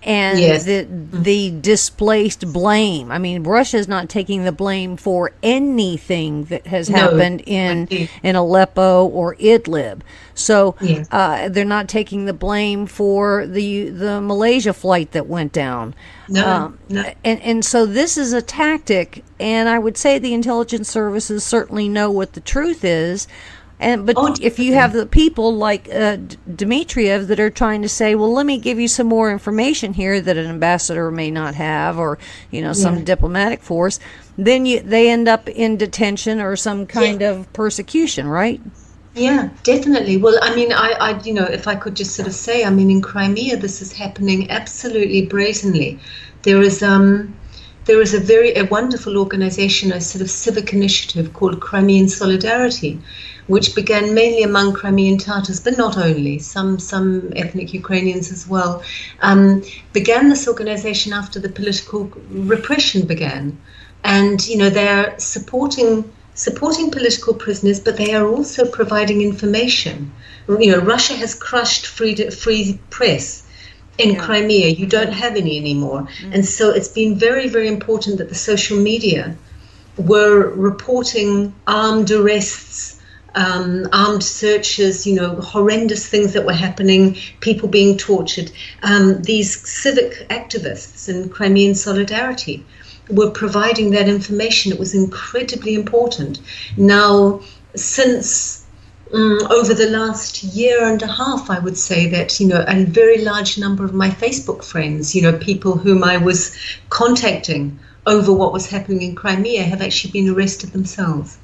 [SPEAKER 4] and the displaced blame. I mean, Russia's not taking the blame for anything that has happened in Aleppo or Idlib. So they're not taking the blame for the Malaysia flight that went down. And so this is a tactic, and I would say the intelligence services certainly know what the truth is. But if you have the people like Dmitriev that are trying to say, well, let me give you some more information here that an ambassador may not have, or some diplomatic force, then they end up in detention or some kind of persecution, right?
[SPEAKER 9] Yeah, definitely. Well, I mean, I if I could just sort of say, I mean, in Crimea, this is happening absolutely brazenly. There is a wonderful organization, a sort of civic initiative called Crimean Solidarity, which began mainly among Crimean Tatars, but not only, some ethnic Ukrainians as well, began this organization after the political repression began. And, they're supporting political prisoners, but they are also providing information. Russia has crushed free press in Crimea. You don't have any anymore. And so it's been very, very important that the social media were reporting armed arrests, armed searches, horrendous things that were happening, people being tortured. These civic activists in Crimean Solidarity were providing that information. It was incredibly important. Now, since over the last year and a half, I would say that, a very large number of my Facebook friends, people whom I was contacting over what was happening in Crimea, have actually been arrested themselves.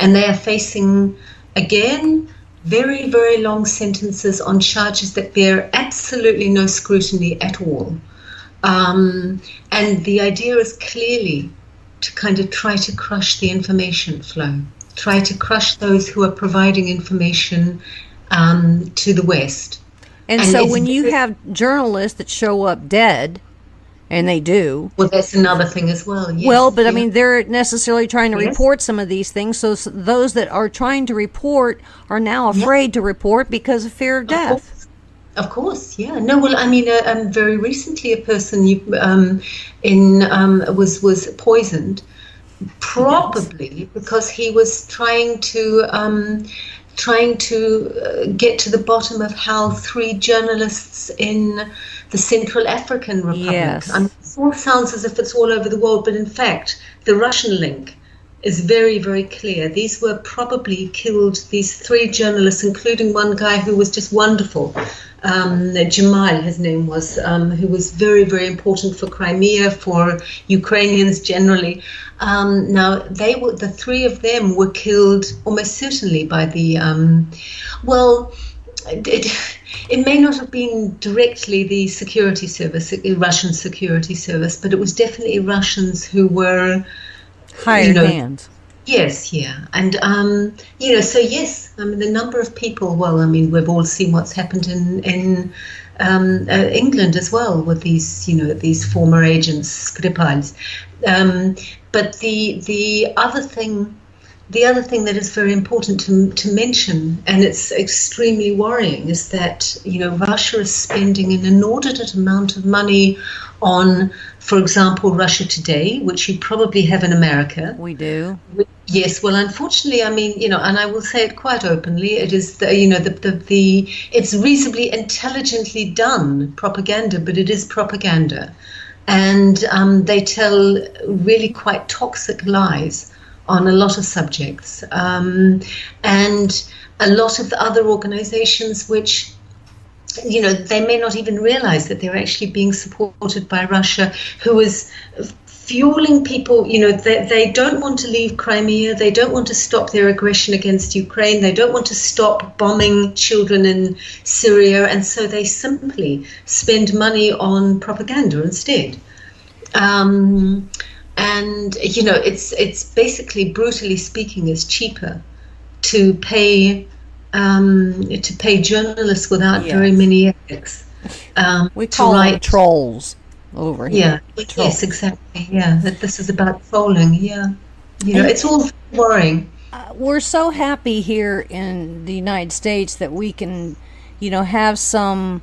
[SPEAKER 9] And they are facing, again, very, very long sentences on charges that bear absolutely no scrutiny at all. And the idea is clearly to kind of try to crush the information flow, try to crush those who are providing information to the West.
[SPEAKER 4] And so when you have journalists that show up dead, and they do.
[SPEAKER 9] Well, that's another thing as well. Yes.
[SPEAKER 4] Well, but I mean, they're necessarily trying to report some of these things. So those that are trying to report are now afraid to report because of fear of death.
[SPEAKER 9] Of course, yeah. No, well, I mean, very recently, a person was poisoned, probably because he was trying to get to the bottom of how 3 journalists in the Central African Republic. I mean, it all sounds as if it's all over the world, but in fact, the Russian link is very, very clear. These were probably killed, these 3 journalists, including one guy who was just wonderful, Jamal, his name was, who was very, very important for Crimea, for Ukrainians generally. Now, the 3 of them were killed almost certainly by the, it may not have been directly the security service, the Russian security service, but it was definitely Russians who were
[SPEAKER 4] hired hands.
[SPEAKER 9] Yes, yeah. And, so yes, I mean, the number of people, well, I mean, we've all seen what's happened in England as well with these, these former agents, Skripals. But the other thing the other thing that is very important to mention, and it's extremely worrying, is that, Russia is spending an inordinate amount of money on, for example, Russia Today, which you probably have in America.
[SPEAKER 4] We do.
[SPEAKER 9] Yes, well, unfortunately, and I will say it quite openly, it is, it's reasonably intelligently done propaganda, but it is propaganda. And they tell really quite toxic lies on a lot of subjects. And a lot of the other organizations which, they may not even realize that they're actually being supported by Russia, who is fueling people. They don't want to leave Crimea. They don't want to stop their aggression against Ukraine. They don't want to stop bombing children in Syria. And so they simply spend money on propaganda instead. And, it's basically, brutally speaking, it's cheaper to pay journalists without very many ethics.
[SPEAKER 4] We call them trolls over here.
[SPEAKER 9] Yeah, yes, exactly. Yeah, that this is about trolling. Yeah, it's all worrying.
[SPEAKER 4] We're so happy here in the United States that we can, have some,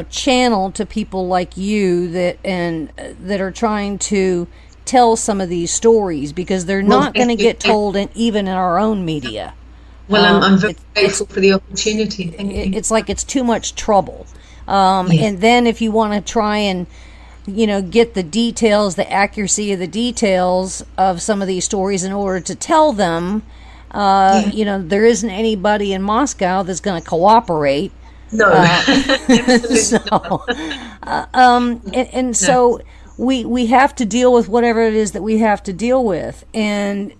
[SPEAKER 4] channel to people like you that are trying to tell some of these stories, because they're not going to get told even in our own media.
[SPEAKER 9] Well, I'm very grateful for the opportunity.
[SPEAKER 4] It's like it's too much trouble. And then if you want to try and, get the details, the accuracy of the details of some of these stories in order to tell them, there isn't anybody in Moscow that's going to cooperate.
[SPEAKER 9] No.
[SPEAKER 4] So we have to deal with whatever it is that we have to deal with. And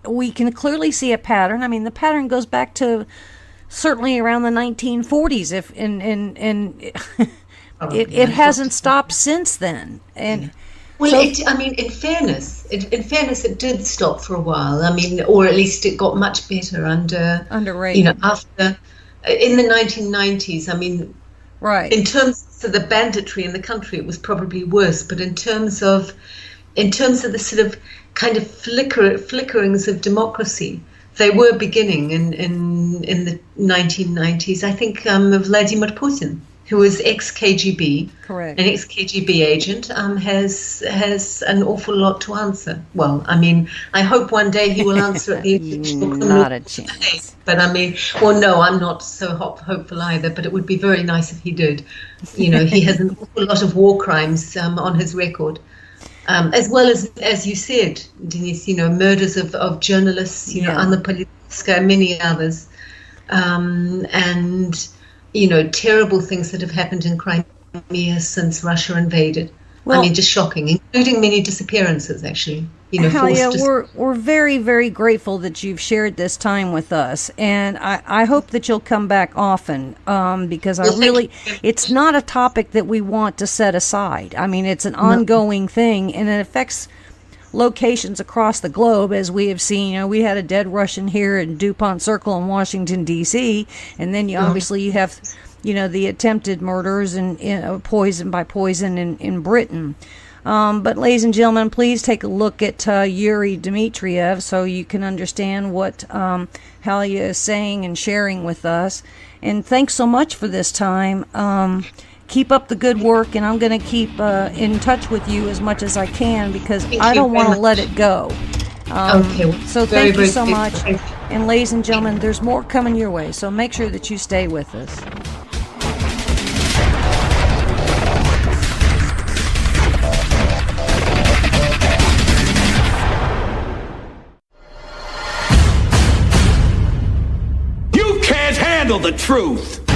[SPEAKER 4] we can clearly see a pattern. I mean, the pattern goes back to certainly around the 1940s, it hasn't stopped since then. And
[SPEAKER 9] well, in fairness, it did stop for a while. I mean, or at least it got much better under Reagan. After in the 1990s. I mean,
[SPEAKER 4] right.
[SPEAKER 9] In terms of the banditry in the country, it was probably worse. But in terms of the sort of kind of flickerings of democracy, they were beginning in the 1990s. I think Vladimir Putin, who was ex-KGB,
[SPEAKER 4] correct,
[SPEAKER 9] an ex-KGB agent, has an awful lot to answer. Well, I mean, I hope one day he will answer at the International
[SPEAKER 4] Not a chance.
[SPEAKER 9] But I mean, well, no, I'm not so hopeful either. But it would be very nice if he did. He has an awful lot of war crimes on his record. As well as you said, Denise, murders of journalists, Anna Politkovskaya, many others, and terrible things that have happened in Crimea since Russia invaded. Well, I mean, just shocking, including many disappearances, actually.
[SPEAKER 4] Halya, we're very, very grateful that you've shared this time with us, and I hope that you'll come back often, because it's not a topic that we want to set aside. I mean, it's an ongoing thing, and it affects locations across the globe, as we have seen. We had a dead Russian here in DuPont Circle in Washington, D.C., and then you have the attempted murders and poison in Britain. But ladies and gentlemen, please take a look at Yuri Dmitriev so you can understand what Halya is saying and sharing with us. And thanks so much for this time. Keep up the good work, and I'm going to keep in touch with you as much as I can, because I don't want to let it go.
[SPEAKER 9] Okay.
[SPEAKER 4] So thank you so much. And ladies and gentlemen, there's more coming your way, so make sure that you stay with us.
[SPEAKER 2] The truth. The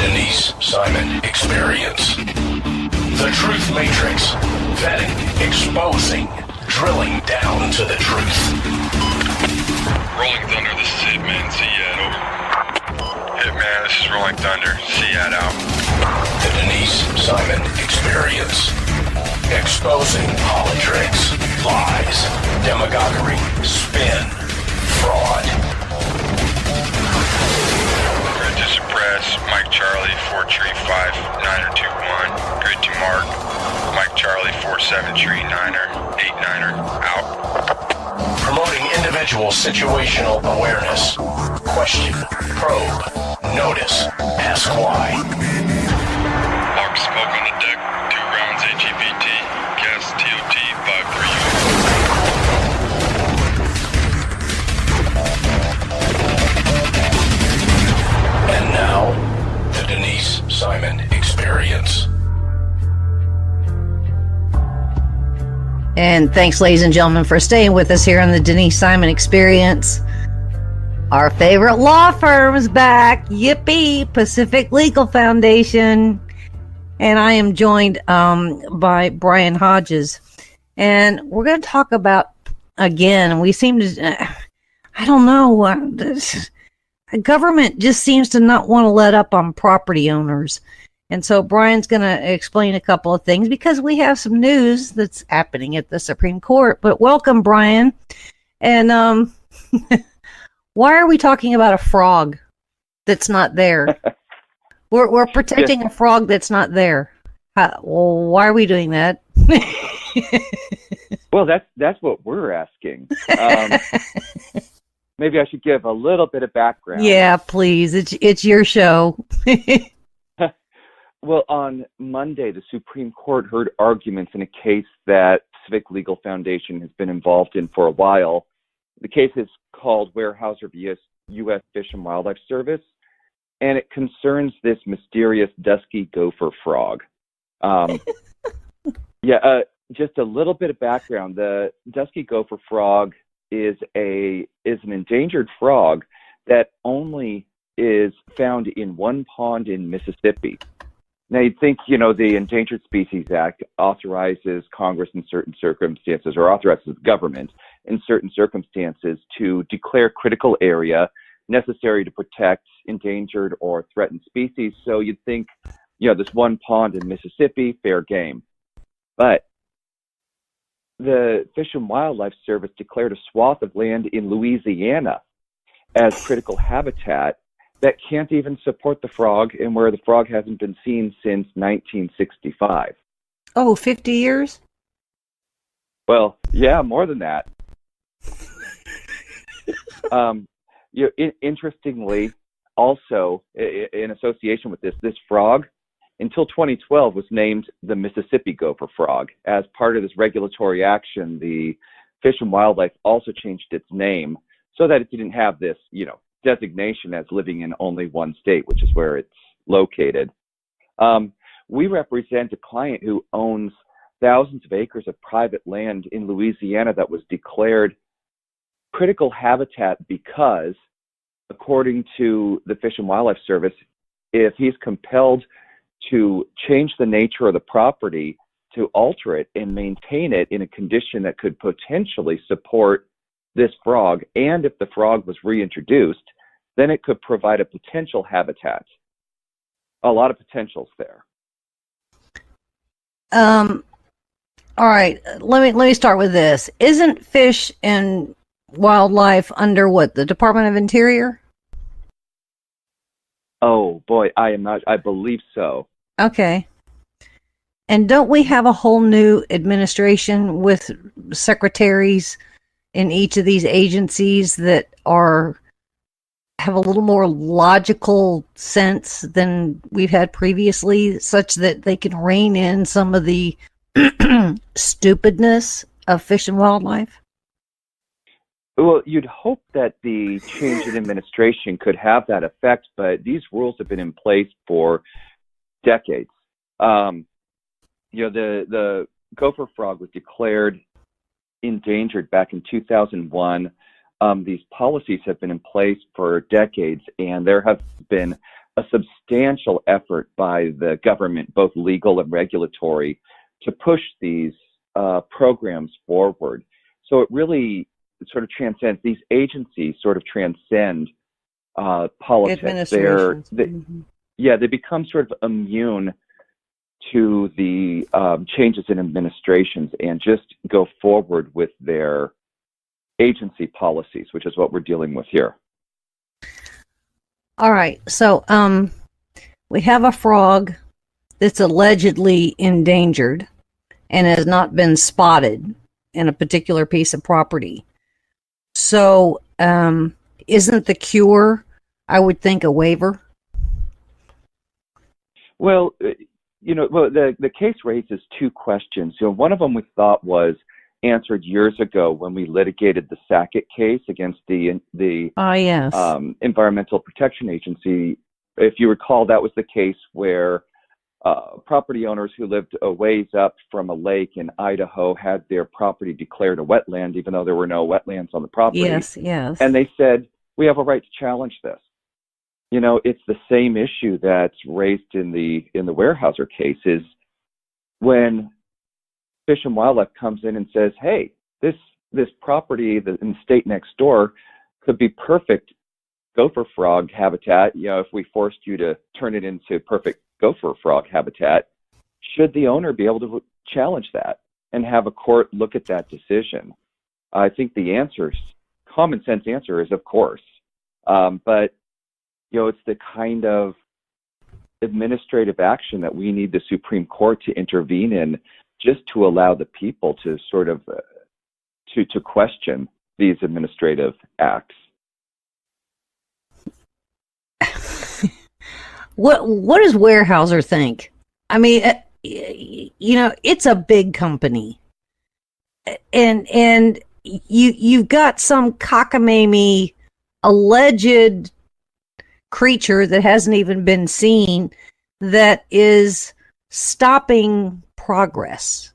[SPEAKER 2] Denise Simon Experience. The Truth Matrix. Vetting, exposing, drilling down to the truth.
[SPEAKER 3] Rolling Thunder, this is Hitman. Ziad, over. Hitman, this is Rolling Thunder. Ziad, out.
[SPEAKER 2] The Denise Simon Experience. Exposing politics, lies, demagoguery, spin, fraud.
[SPEAKER 3] Grid to suppress, Mike Charlie, 4 tree 5, 9er 2-1. Grid to mark, Mike Charlie, 4-7 tree 9er, 8-9er, out.
[SPEAKER 2] Individual situational awareness. Question, probe, notice, ask why.
[SPEAKER 3] Mark smoke on the deck, 2 rounds AGPT, gas TOT 53.
[SPEAKER 2] And now, the Denise Simon Experience.
[SPEAKER 4] And thanks, ladies and gentlemen, for staying with us here on the Denise Simon Experience. Our favorite law firm is back. Yippee! Pacific Legal Foundation. And I am joined by Brian Hodges. And we're going to talk about, again, we seem to, I don't know, the government just seems to not want to let up on property owners. And so Brian's going to explain a couple of things because we have some news that's happening at the Supreme Court. But welcome, Brian. And why are we talking about a frog that's not there? We're protecting a frog that's not there. Why are we doing that?
[SPEAKER 10] Well, that's what we're asking. Maybe I should give a little bit of background.
[SPEAKER 4] Yeah, please. It's your show.
[SPEAKER 10] Well, on Monday, the Supreme Court heard arguments in a case that Pacific Legal Foundation has been involved in for a while. The case is called Weyerhaeuser v. U.S. Fish and Wildlife Service, and it concerns this mysterious dusky gopher frog. Just a little bit of background. The dusky gopher frog is an endangered frog that only is found in one pond in Mississippi. Now, you'd think, the Endangered Species Act authorizes Congress in certain circumstances, or authorizes the government in certain circumstances to declare critical area necessary to protect endangered or threatened species. So you'd think, this one pond in Mississippi, fair game. But the Fish and Wildlife Service declared a swath of land in Louisiana as critical habitat that can't even support the frog, and where the frog hasn't been seen since 1965.
[SPEAKER 4] Oh, 50 years?
[SPEAKER 10] Well, yeah, more than that. Interestingly, also, in association with this frog, until 2012, was named the Mississippi gopher frog. As part of this regulatory action, the Fish and Wildlife also changed its name so that it didn't have this, designation as living in only one state, which is where it's located. We represent a client who owns thousands of acres of private land in Louisiana that was declared critical habitat because, according to the Fish and Wildlife Service, if he's compelled to change the nature of the property, to alter it and maintain it in a condition that could potentially support this frog, and if the frog was reintroduced, then it could provide a potential habitat. A lot of potentials there.
[SPEAKER 4] All right. Let me start with this. Isn't Fish and Wildlife under what? The Department of Interior?
[SPEAKER 10] Oh boy, I am not. I believe so.
[SPEAKER 4] Okay. And don't we have a whole new administration with secretaries in each of these agencies that have a little more logical sense than we've had previously, such that they can rein in some of the stupidness of Fish and Wildlife?
[SPEAKER 10] Well, you'd hope that the change in administration could have that effect, but these rules have been in place for decades. The gopher frog was declared endangered back in 2001. These policies have been in place for decades, and there has been a substantial effort by the government, both legal and regulatory, to push these programs forward. So it really sort of transcends, these agencies sort of transcend politics. They become sort of immune to the changes in administrations and just go forward with their agency policies, which is what we're dealing with here.
[SPEAKER 4] All right. So we have a frog that's allegedly endangered and has not been spotted in a particular piece of property. So, isn't the cure, I would think, a waiver?
[SPEAKER 10] Well, the case raises two questions. One of them we thought was answered years ago when we litigated the Sackett case against the Environmental Protection Agency. If you recall, that was the case where property owners who lived a ways up from a lake in Idaho had their property declared a wetland, even though there were no wetlands on the property.
[SPEAKER 4] Yes.
[SPEAKER 10] And they said, we have a right to challenge this. It's the same issue that's raised in the Weyerhaeuser case, is when Fish and Wildlife comes in and says, hey, this property in the state next door could be perfect gopher frog habitat. If we forced you to turn it into perfect gopher frog habitat, should the owner be able to challenge that and have a court look at that decision? I think the common sense answer is of course. But it's the kind of administrative action that we need the Supreme Court to intervene in, just to allow the people to sort of to question these administrative acts.
[SPEAKER 4] What does Weyerhaeuser think? I mean, it's a big company, and you've got some cockamamie alleged creature that hasn't even been seen that is stopping progress.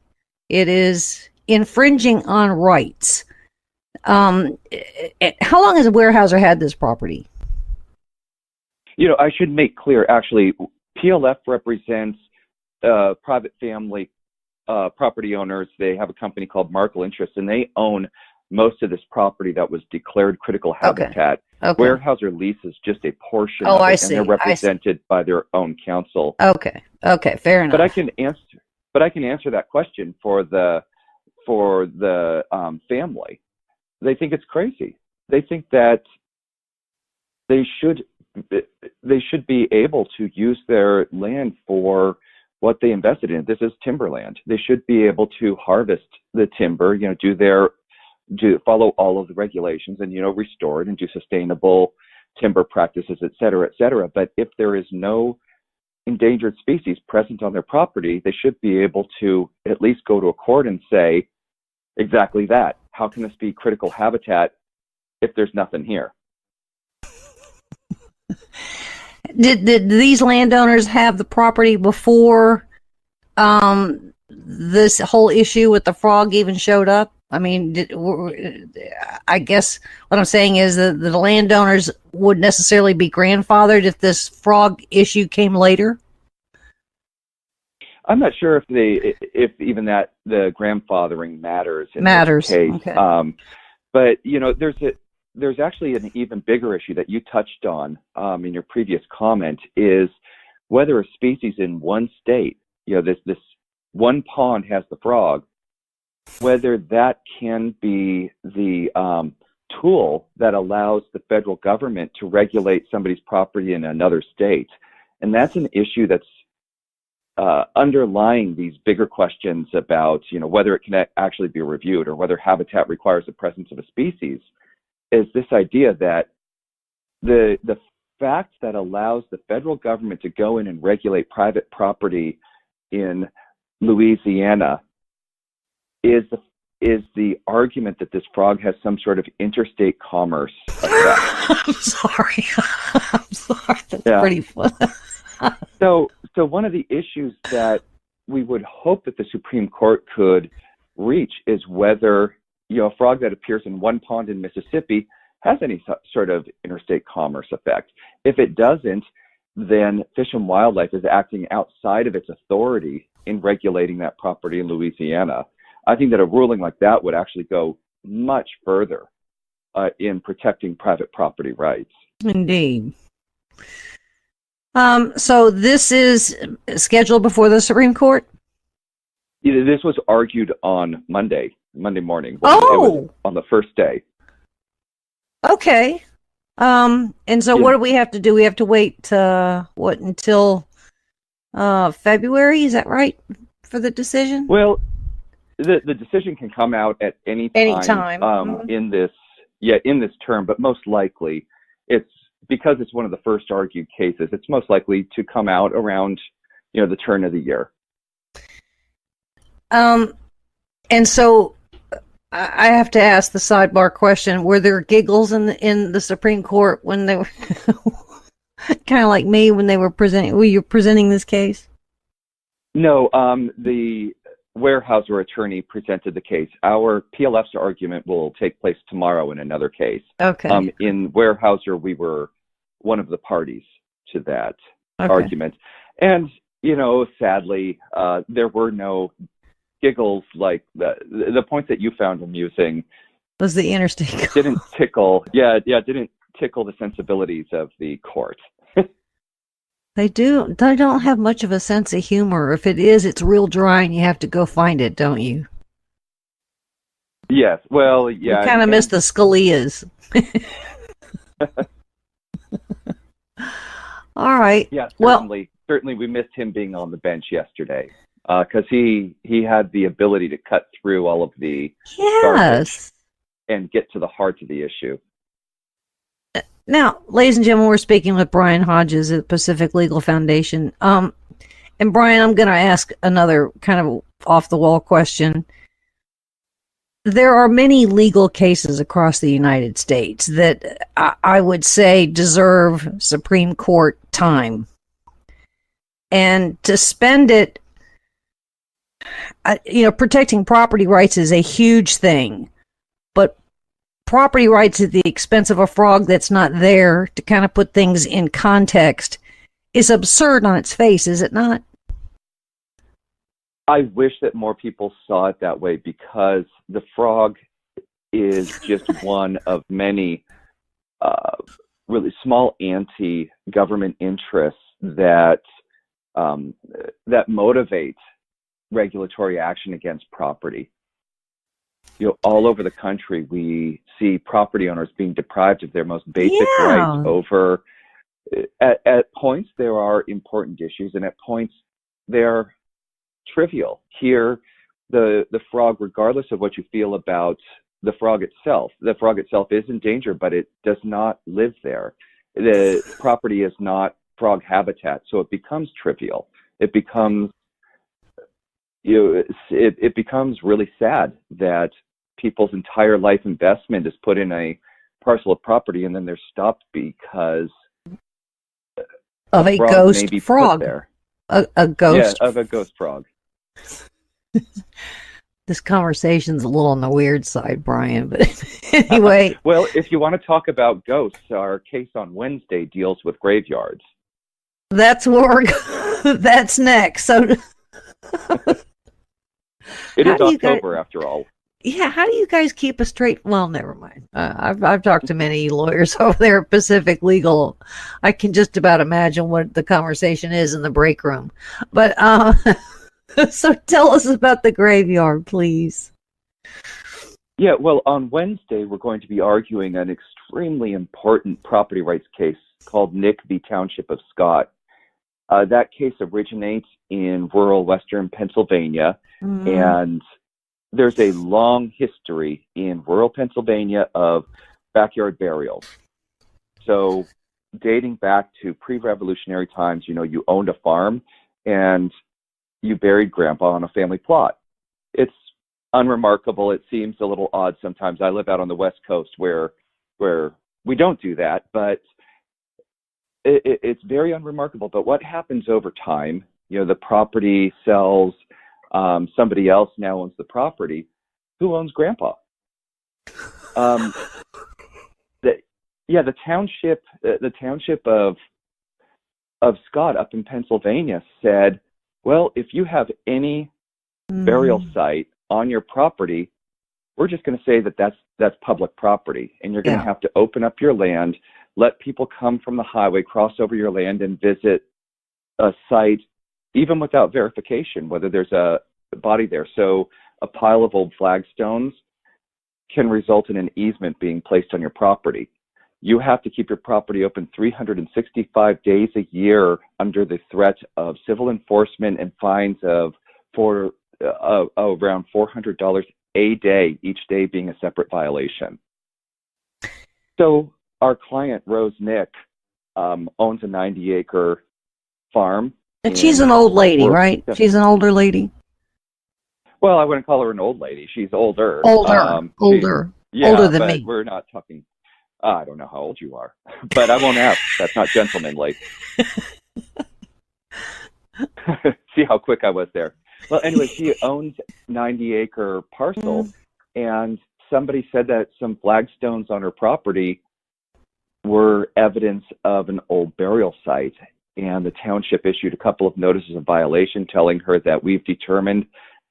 [SPEAKER 4] It is infringing on rights. How long has Weyerhaeuser had this property?
[SPEAKER 10] I should make clear, actually, PLF represents private family property owners. They have a company called Markle Interest, and they own most of this property that was declared critical habitat. Okay. Weyerhaeuser leases just a portion of it, and they're represented by their own counsel.
[SPEAKER 4] Okay, fair enough.
[SPEAKER 10] But I can answer that question for the family. They think it's crazy. They think that they should be able to use their land for what they invested in. This is timberland. They should be able to harvest the timber, follow all of the regulations and, restore it and do sustainable timber practices, et cetera, et cetera. But if there is no endangered species present on their property, they should be able to at least go to a court and say exactly that. How can this be critical habitat if there's nothing here?
[SPEAKER 4] Did these landowners have the property before this whole issue with the frog even showed up? I mean, I guess what I'm saying is that the landowners would necessarily be grandfathered if this frog issue came later.
[SPEAKER 10] I'm not sure if even that the grandfathering matters in
[SPEAKER 4] this
[SPEAKER 10] case.
[SPEAKER 4] Okay.
[SPEAKER 10] But there's actually an even bigger issue that you touched on in your previous comment, is whether a species in one state, this one pond has the frog, whether that can be the tool that allows the federal government to regulate somebody's property in another state. And that's an issue that's underlying these bigger questions about, whether it can actually be reviewed or whether habitat requires the presence of a species, is this idea that the fact that allows the federal government to go in and regulate private property in Louisiana is the argument that this frog has some sort of interstate commerce effect.
[SPEAKER 4] I'm sorry. That's pretty fun.
[SPEAKER 10] So one of the issues that we would hope that the Supreme Court could reach is whether a frog that appears in one pond in Mississippi has any sort of interstate commerce effect. If it doesn't, then Fish and Wildlife is acting outside of its authority in regulating that property in Louisiana. I think that a ruling like that would actually go much further in protecting private property rights.
[SPEAKER 4] Indeed. So this is scheduled before the Supreme Court?
[SPEAKER 10] This was argued on Monday morning.
[SPEAKER 4] Oh!
[SPEAKER 10] It was on the first day.
[SPEAKER 4] Okay. And so what do we have to do? We have to wait, until February? Is that right, for the decision?
[SPEAKER 10] Well, the decision can come out at any time,
[SPEAKER 4] Mm-hmm.
[SPEAKER 10] in this yet in this term, but most likely it's because it's one of the first argued cases. It's most likely to come out around, the turn of the year.
[SPEAKER 4] And so I have to ask the sidebar question: were there giggles in the Supreme Court when they were kind of like me when they were presenting? Were you presenting this case? No,
[SPEAKER 10] the Weyerhaeuser attorney presented the case. Our PLF's argument will take place tomorrow in another case.
[SPEAKER 4] Okay.
[SPEAKER 10] In Weyerhaeuser, we were one of the parties to that argument. And, sadly, there were no giggles like the point that you found amusing.
[SPEAKER 4] Was the interstate
[SPEAKER 10] didn't tickle. Didn't tickle the sensibilities of the court.
[SPEAKER 4] They don't have much of a sense of humor. If it is, it's real dry and you have to go find it, don't you?
[SPEAKER 10] Yes. Well, yeah.
[SPEAKER 4] You kind of miss the Scalias. All right.
[SPEAKER 10] Yeah, certainly. Certainly we missed him being on the bench yesterday because he had the ability to cut through all of the garbage and get to the heart of the issue.
[SPEAKER 4] Now, ladies and gentlemen, we're speaking with Brian Hodges at Pacific Legal Foundation. And Brian, I'm going to ask another kind of off-the-wall question. There are many legal cases across the United States that I would say deserve Supreme Court time. And to spend it, protecting property rights is a huge thing. But property rights at the expense of a frog that's not there to kind of put things in context is absurd on its face, is it not?
[SPEAKER 10] I wish that more people saw it that way because the frog is just one of many really small anti-government interests that motivate regulatory action against property. All over the country, we see property owners being deprived of their most basic rights over. At points, there are important issues, and at points, they're trivial. Here, the frog, regardless of what you feel about the frog itself is in danger, but it does not live there. The property is not frog habitat, so it becomes trivial. It becomes it becomes really sad that people's entire life investment is put in a parcel of property and then they're stopped because
[SPEAKER 4] of a ghost frog. A ghost.
[SPEAKER 10] Yeah, of a ghost frog.
[SPEAKER 4] This conversation's a little on the weird side, Brian, but anyway.
[SPEAKER 10] Well, if you want to talk about ghosts, our case on Wednesday deals with graveyards.
[SPEAKER 4] That's where that's next. So
[SPEAKER 10] it is October after all.
[SPEAKER 4] Yeah, how do you guys keep a straight? Well, never mind. I've talked to many lawyers over there at Pacific Legal. I can just about imagine what the conversation is in the break room. But so tell us about the graveyard, please.
[SPEAKER 10] Yeah, well, on Wednesday we're going to be arguing an extremely important property rights case called Nick v. Township of Scott. That case originates in rural western Pennsylvania, and there's a long history in rural Pennsylvania of backyard burials. So dating back to pre-revolutionary times, you owned a farm and you buried grandpa on a family plot. It's unremarkable. It seems a little odd sometimes. I live out on the West Coast where we don't do that, but it's very unremarkable. But what happens over time, the property sells, somebody else now owns the property. Who owns grandpa? The township of Scott up in Pennsylvania said, well, if you have any burial site on your property, we're just going to say that that's public property, and you're going to have to open up your land, let people come from the highway, cross over your land, and visit a site, even without verification, whether there's a body there. So a pile of old flagstones can result in an easement being placed on your property. You have to keep your property open 365 days a year under the threat of civil enforcement and fines of around $400 a day, each day being a separate violation. So our client, Rose Nick, owns a 90-acre farm.
[SPEAKER 4] And she's an old lady, right? She's an older lady.
[SPEAKER 10] Well, I wouldn't call her an old lady. She's older.
[SPEAKER 4] Older than me.
[SPEAKER 10] We're not talking. I don't know how old you are, but I won't ask. That's not gentlemanly. See how quick I was there. Well, anyway, she owns 90-acre parcel, and somebody said that some flagstones on her property were evidence of an old burial site, and the township issued a couple of notices of violation telling her that we've determined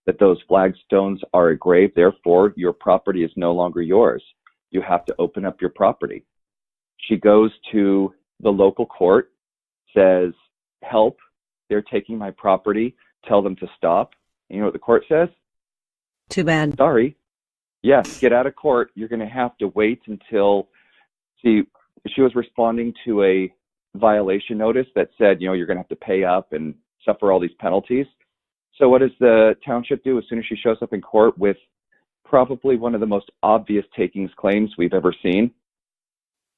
[SPEAKER 10] that those flagstones are a grave, therefore your property is no longer yours. You have to open up your property. She goes to the local court, says, help, they're taking my property, tell them to stop. And you know what the court says?
[SPEAKER 4] Too bad.
[SPEAKER 10] Sorry. Yes, get out of court. You're going to have to wait until, see, she was responding to a violation notice that said, you know, you're going to have to pay up and suffer all these penalties. So what does the township do as soon as she shows up in court with probably one of the most obvious takings claims we've ever seen?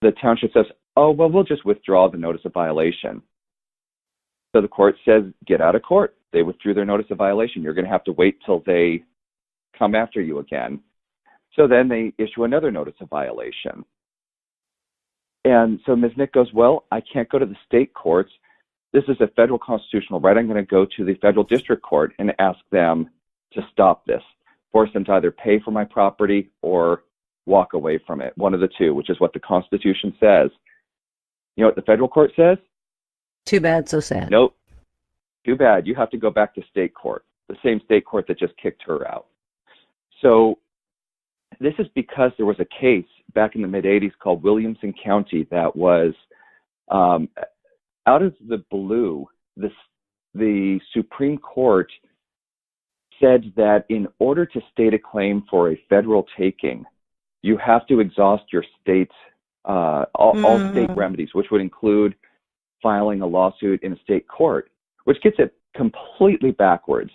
[SPEAKER 10] The township says, oh, well, we'll just withdraw the notice of violation. So the court says, get out of court. They withdrew their notice of violation. You're going to have to wait till they come after you again. So then they issue another notice of violation. And so Ms. Nick goes, well, I can't go to the state courts. This is a federal constitutional right. I'm going to go to the federal district court and ask them to stop this, force them to either pay for my property or walk away from it, one of the two, which is what the Constitution says. You know what the federal court says?
[SPEAKER 4] Too bad, so sad.
[SPEAKER 10] Nope. Too bad. You have to go back to state court, the same state court that just kicked her out. So this is because there was a case back in the mid-'80s called Williamson County that was out of the blue. The Supreme Court said that in order to state a claim for a federal taking, you have to exhaust your state, all state remedies, which would include filing a lawsuit in a state court, which gets it completely backwards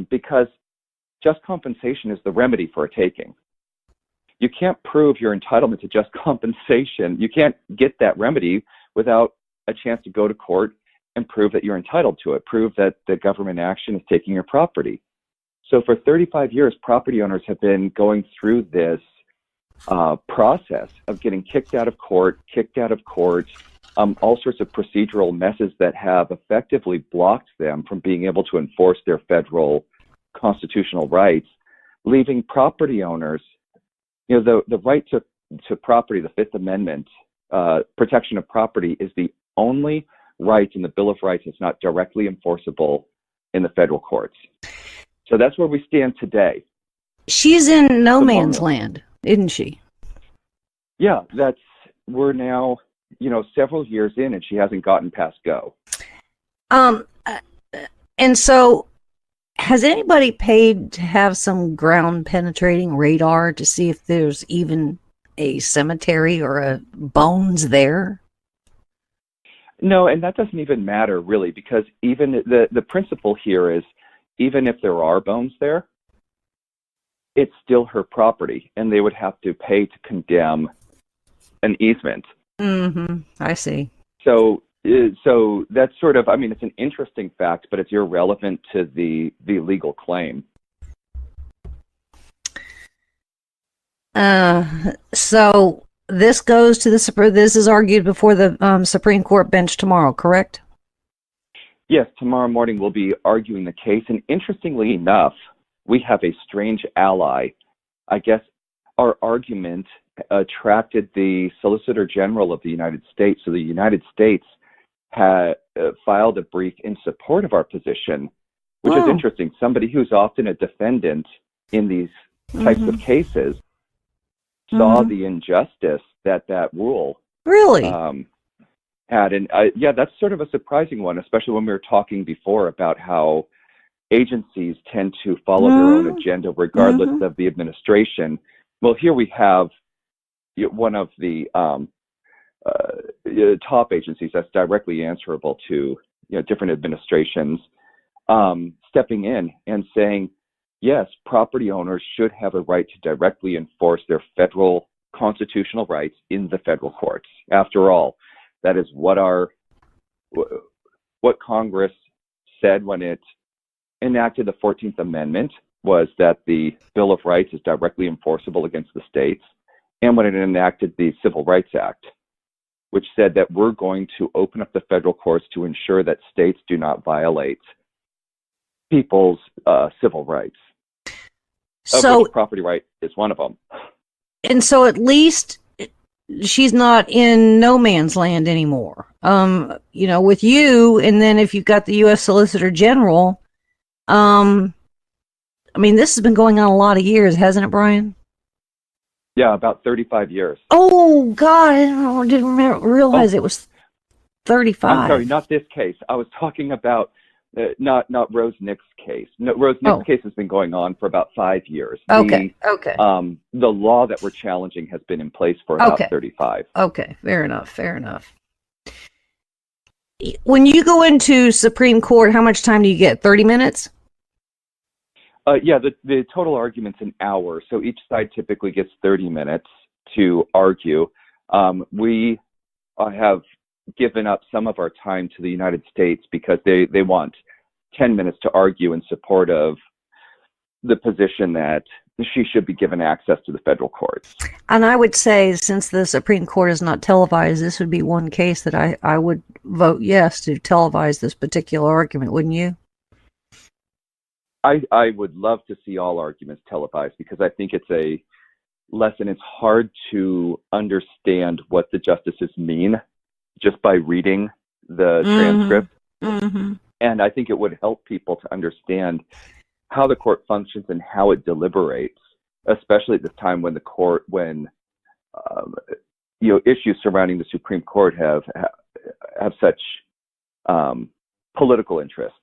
[SPEAKER 10] because just compensation is the remedy for a taking. You can't prove your entitlement to just compensation. You can't get that remedy without a chance to go to court and prove that you're entitled to it, prove that the government action is taking your property. So for 35 years, property owners have been going through this process of getting kicked out of court, all sorts of procedural messes that have effectively blocked them from being able to enforce their federal constitutional rights, leaving property owners, you know, the right to property, the Fifth Amendment, protection of property is the only right in the Bill of Rights that's not directly enforceable in the federal courts. So that's where we stand today.
[SPEAKER 4] She's in no man's land, isn't she?
[SPEAKER 10] Yeah, we're now, you know, several years in and she hasn't gotten past go.
[SPEAKER 4] And so has anybody paid to have some ground penetrating radar to see if there's even a cemetery or a bones there?
[SPEAKER 10] No, and that doesn't even matter really, because even the principle here is even if there are bones there, it's still her property and they would have to pay to condemn an easement.
[SPEAKER 4] Mm-hmm. I see.
[SPEAKER 10] So that's sort of, I mean, it's an interesting fact, but it's irrelevant to the legal claim.
[SPEAKER 4] So this goes to this is argued before the Supreme Court bench tomorrow, correct?
[SPEAKER 10] Yes, tomorrow morning we'll be arguing the case. And interestingly enough, we have a strange ally. I guess our argument attracted the Solicitor General of the United States. So the United States had filed a brief in support of our position, which is interesting. Somebody who's often a defendant in these types of cases saw the injustice that rule
[SPEAKER 4] really
[SPEAKER 10] had. And yeah, that's sort of a surprising one, especially when we were talking before about how agencies tend to follow their own agenda regardless of the administration. Well, here we have one of the top agencies that's directly answerable to different administrations stepping in and saying, yes, property owners should have a right to directly enforce their federal constitutional rights in the federal courts. After all, that is what Congress said when it enacted the 14th Amendment, was that the Bill of Rights is directly enforceable against the states, and when it enacted the Civil Rights Act, which said that we're going to open up the federal courts to ensure that states do not violate people's civil rights.
[SPEAKER 4] So,
[SPEAKER 10] which property right is one of them.
[SPEAKER 4] And so at least she's not in no man's land anymore. With you, and then if you've got the U.S. Solicitor General, this has been going on a lot of years, hasn't it, Brian?
[SPEAKER 10] Yeah, about 35 years.
[SPEAKER 4] Oh, God, I didn't realize it was 35.
[SPEAKER 10] I'm sorry, not this case. I was talking about not Rose Nick's case. No, Rose Nick's case has been going on for about 5 years.
[SPEAKER 4] Okay.
[SPEAKER 10] The law that we're challenging has been in place for about 35.
[SPEAKER 4] Okay, fair enough. When you go into Supreme Court, how much time do you get? 30 minutes?
[SPEAKER 10] The total argument's an hour, so each side typically gets 30 minutes to argue. We have given up some of our time to the United States because they want 10 minutes to argue in support of the position that she should be given access to the federal courts.
[SPEAKER 4] And I would say, since the Supreme Court is not televised, this would be one case that I would vote yes to televise this particular argument, wouldn't you?
[SPEAKER 10] I would love to see all arguments televised because I think it's a lesson. It's hard to understand what the justices mean just by reading the transcript.
[SPEAKER 4] Mm-hmm.
[SPEAKER 10] And I think it would help people to understand how the court functions and how it deliberates, especially at this time when issues surrounding the Supreme Court have such political interest.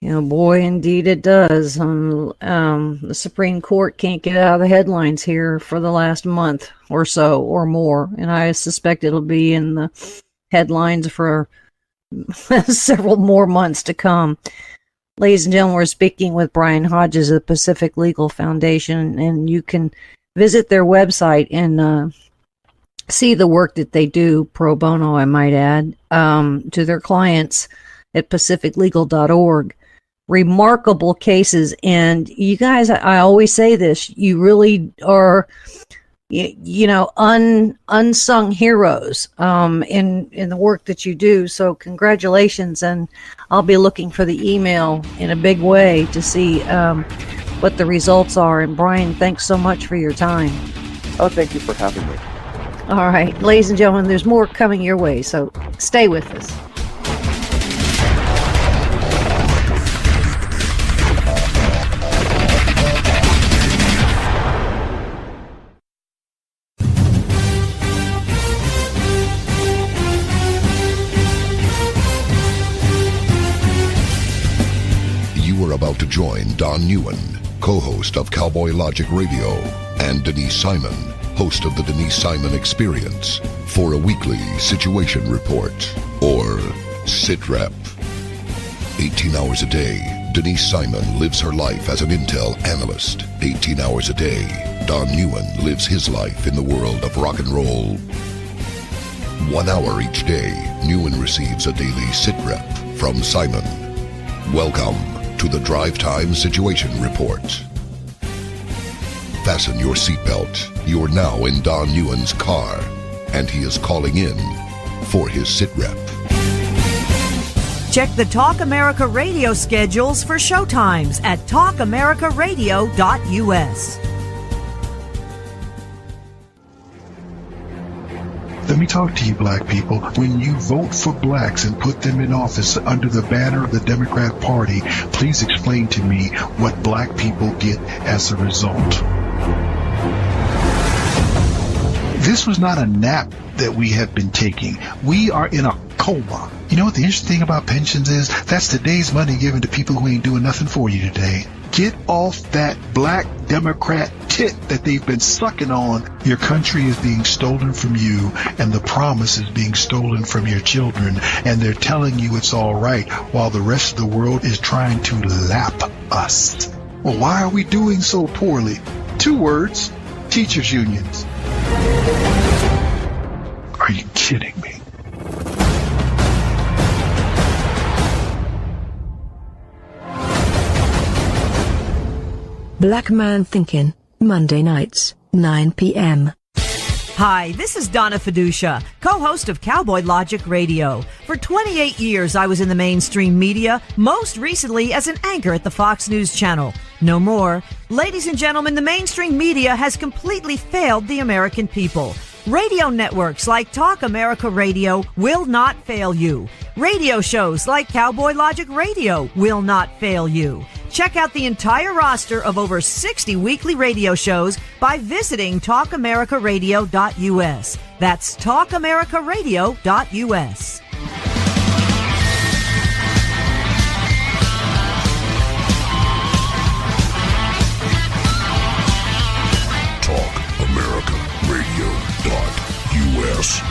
[SPEAKER 4] Boy, indeed it does. The Supreme Court can't get out of the headlines here for the last month or so or more, and I suspect it'll be in the headlines for several more months to come. Ladies and gentlemen, we're speaking with Brian Hodges of the Pacific Legal Foundation, and you can visit their website and see the work that they do, pro bono, I might add, to their clients at pacificlegal.org. Remarkable cases, and you guys, I always say this, you really are, unsung heroes in the work that you do. So congratulations, and I'll be looking for the email in a big way to see what the results are. And Brian, thanks so much for your time.
[SPEAKER 10] Oh, thank you for having me.
[SPEAKER 4] All right, ladies and gentlemen, there's more coming your way, so stay with us.
[SPEAKER 1] About to join Don Newen, co-host of Cowboy Logic Radio, and Denise Simon, host of the Denise Simon Experience, for a weekly situation report, or SITREP. 18 hours a day, Denise Simon lives her life as an intel analyst. 18 hours a day, Don Newen lives his life in the world of rock and roll. 1 hour each day, Newen receives a daily SITREP from Simon. Welcome to the Drive Time Situation Report. Fasten your seatbelt. You're now in Don Newen's car, and he is calling in for his SITREP.
[SPEAKER 6] Check the Talk America Radio schedules for showtimes at talkamericaradio.us.
[SPEAKER 7] Let me talk to you, black people. When you vote for blacks and put them in office under the banner of the Democrat Party, please explain to me what black people get as a result. This was not a nap that we have been taking. We are in a coma. You know what the interesting thing about pensions is? That's today's money given to people who ain't doing nothing for you today. Get off that black Democrat tit that they've been sucking on. Your country is being stolen from you, and the promise is being stolen from your children, and they're telling you it's all right while the rest of the world is trying to lap us. Well, why are we doing so poorly? 2 words. teachers' unions. Are you kidding me?
[SPEAKER 8] Black Man Thinking, Monday nights, 9 p.m.
[SPEAKER 6] Hi, this is Donna Fiducia, co-host of Cowboy Logic Radio. For 28 years, I was in the mainstream media, most recently as an anchor at the Fox News Channel. No more. Ladies and gentlemen, the mainstream media has completely failed the American people. Radio networks like Talk America Radio will not fail you. Radio shows like Cowboy Logic Radio will not fail you. Check out the entire roster of over 60 weekly radio shows by visiting talkamericaradio.us. That's talkamericaradio.us.
[SPEAKER 1] TalkAmericaRadio.us.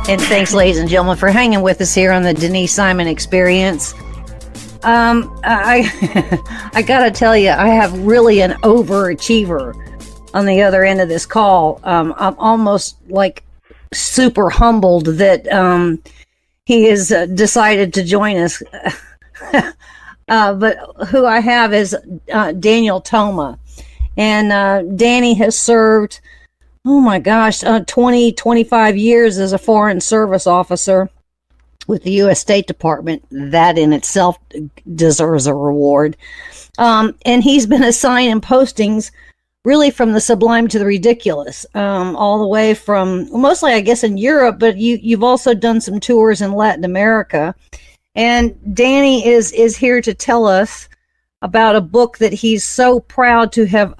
[SPEAKER 4] And thanks, ladies and gentlemen, for hanging with us here on the Denise Simon Experience. I gotta tell you, I have really an overachiever on the other end of this call. I'm almost like super humbled that he has decided to join us. But who I have is Daniel Toma. And Danny has served, oh my gosh, 25 years as a Foreign Service officer with the U.S. State Department. That in itself deserves a reward. And he's been assigned postings really from the sublime to the ridiculous, all the way from mostly, I guess, in Europe, but you've also done some tours in Latin America. And Danny is here to tell us about a book that he's so proud to have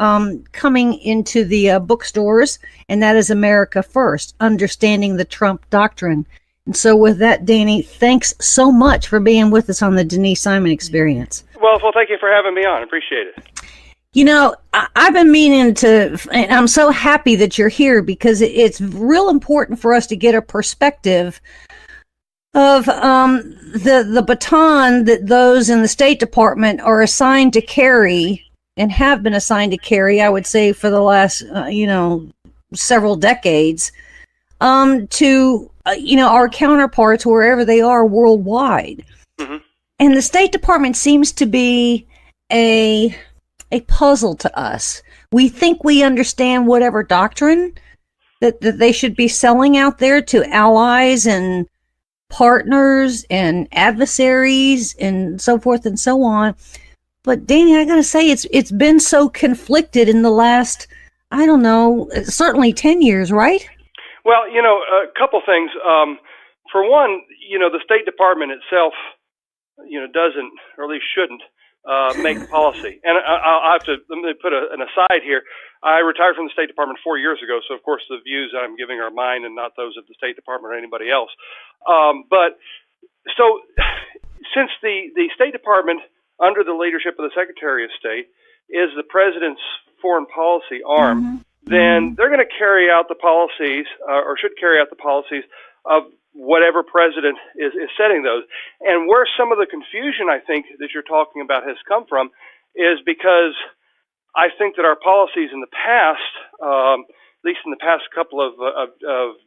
[SPEAKER 4] coming into the bookstores, and that is America First, Understanding the Trump Doctrine. And so with that, Danny, thanks so much for being with us on the Denise Simon Experience.
[SPEAKER 11] Well, thank you for having me on. I appreciate it.
[SPEAKER 4] You know, I've been meaning to, and I'm so happy that you're here because it's real important for us to get a perspective of the baton that those in the State Department are assigned to carry and have been assigned to carry, I would say, for the last, several decades, to, our counterparts wherever they are worldwide. Mm-hmm. And the State Department seems to be a puzzle to us. We think we understand whatever doctrine that they should be selling out there to allies and partners and adversaries and so forth and so on. But Danny, I gotta say, it's been so conflicted in the last, I don't know, certainly 10 years, right?
[SPEAKER 11] Well, a couple things. For one, the State Department itself, doesn't, or at least shouldn't, make policy. And I'll have to, let me put an aside here. I retired from the State Department 4 years ago, so of course the views I'm giving are mine and not those of the State Department or anybody else. But so since the State Department, under the leadership of the Secretary of State, is the President's foreign policy arm, mm-hmm. then they're going to carry out the policies, or should carry out the policies of whatever president is setting those. And where some of the confusion, I think, that you're talking about has come from is because I think that our policies in the past, at least in the past couple of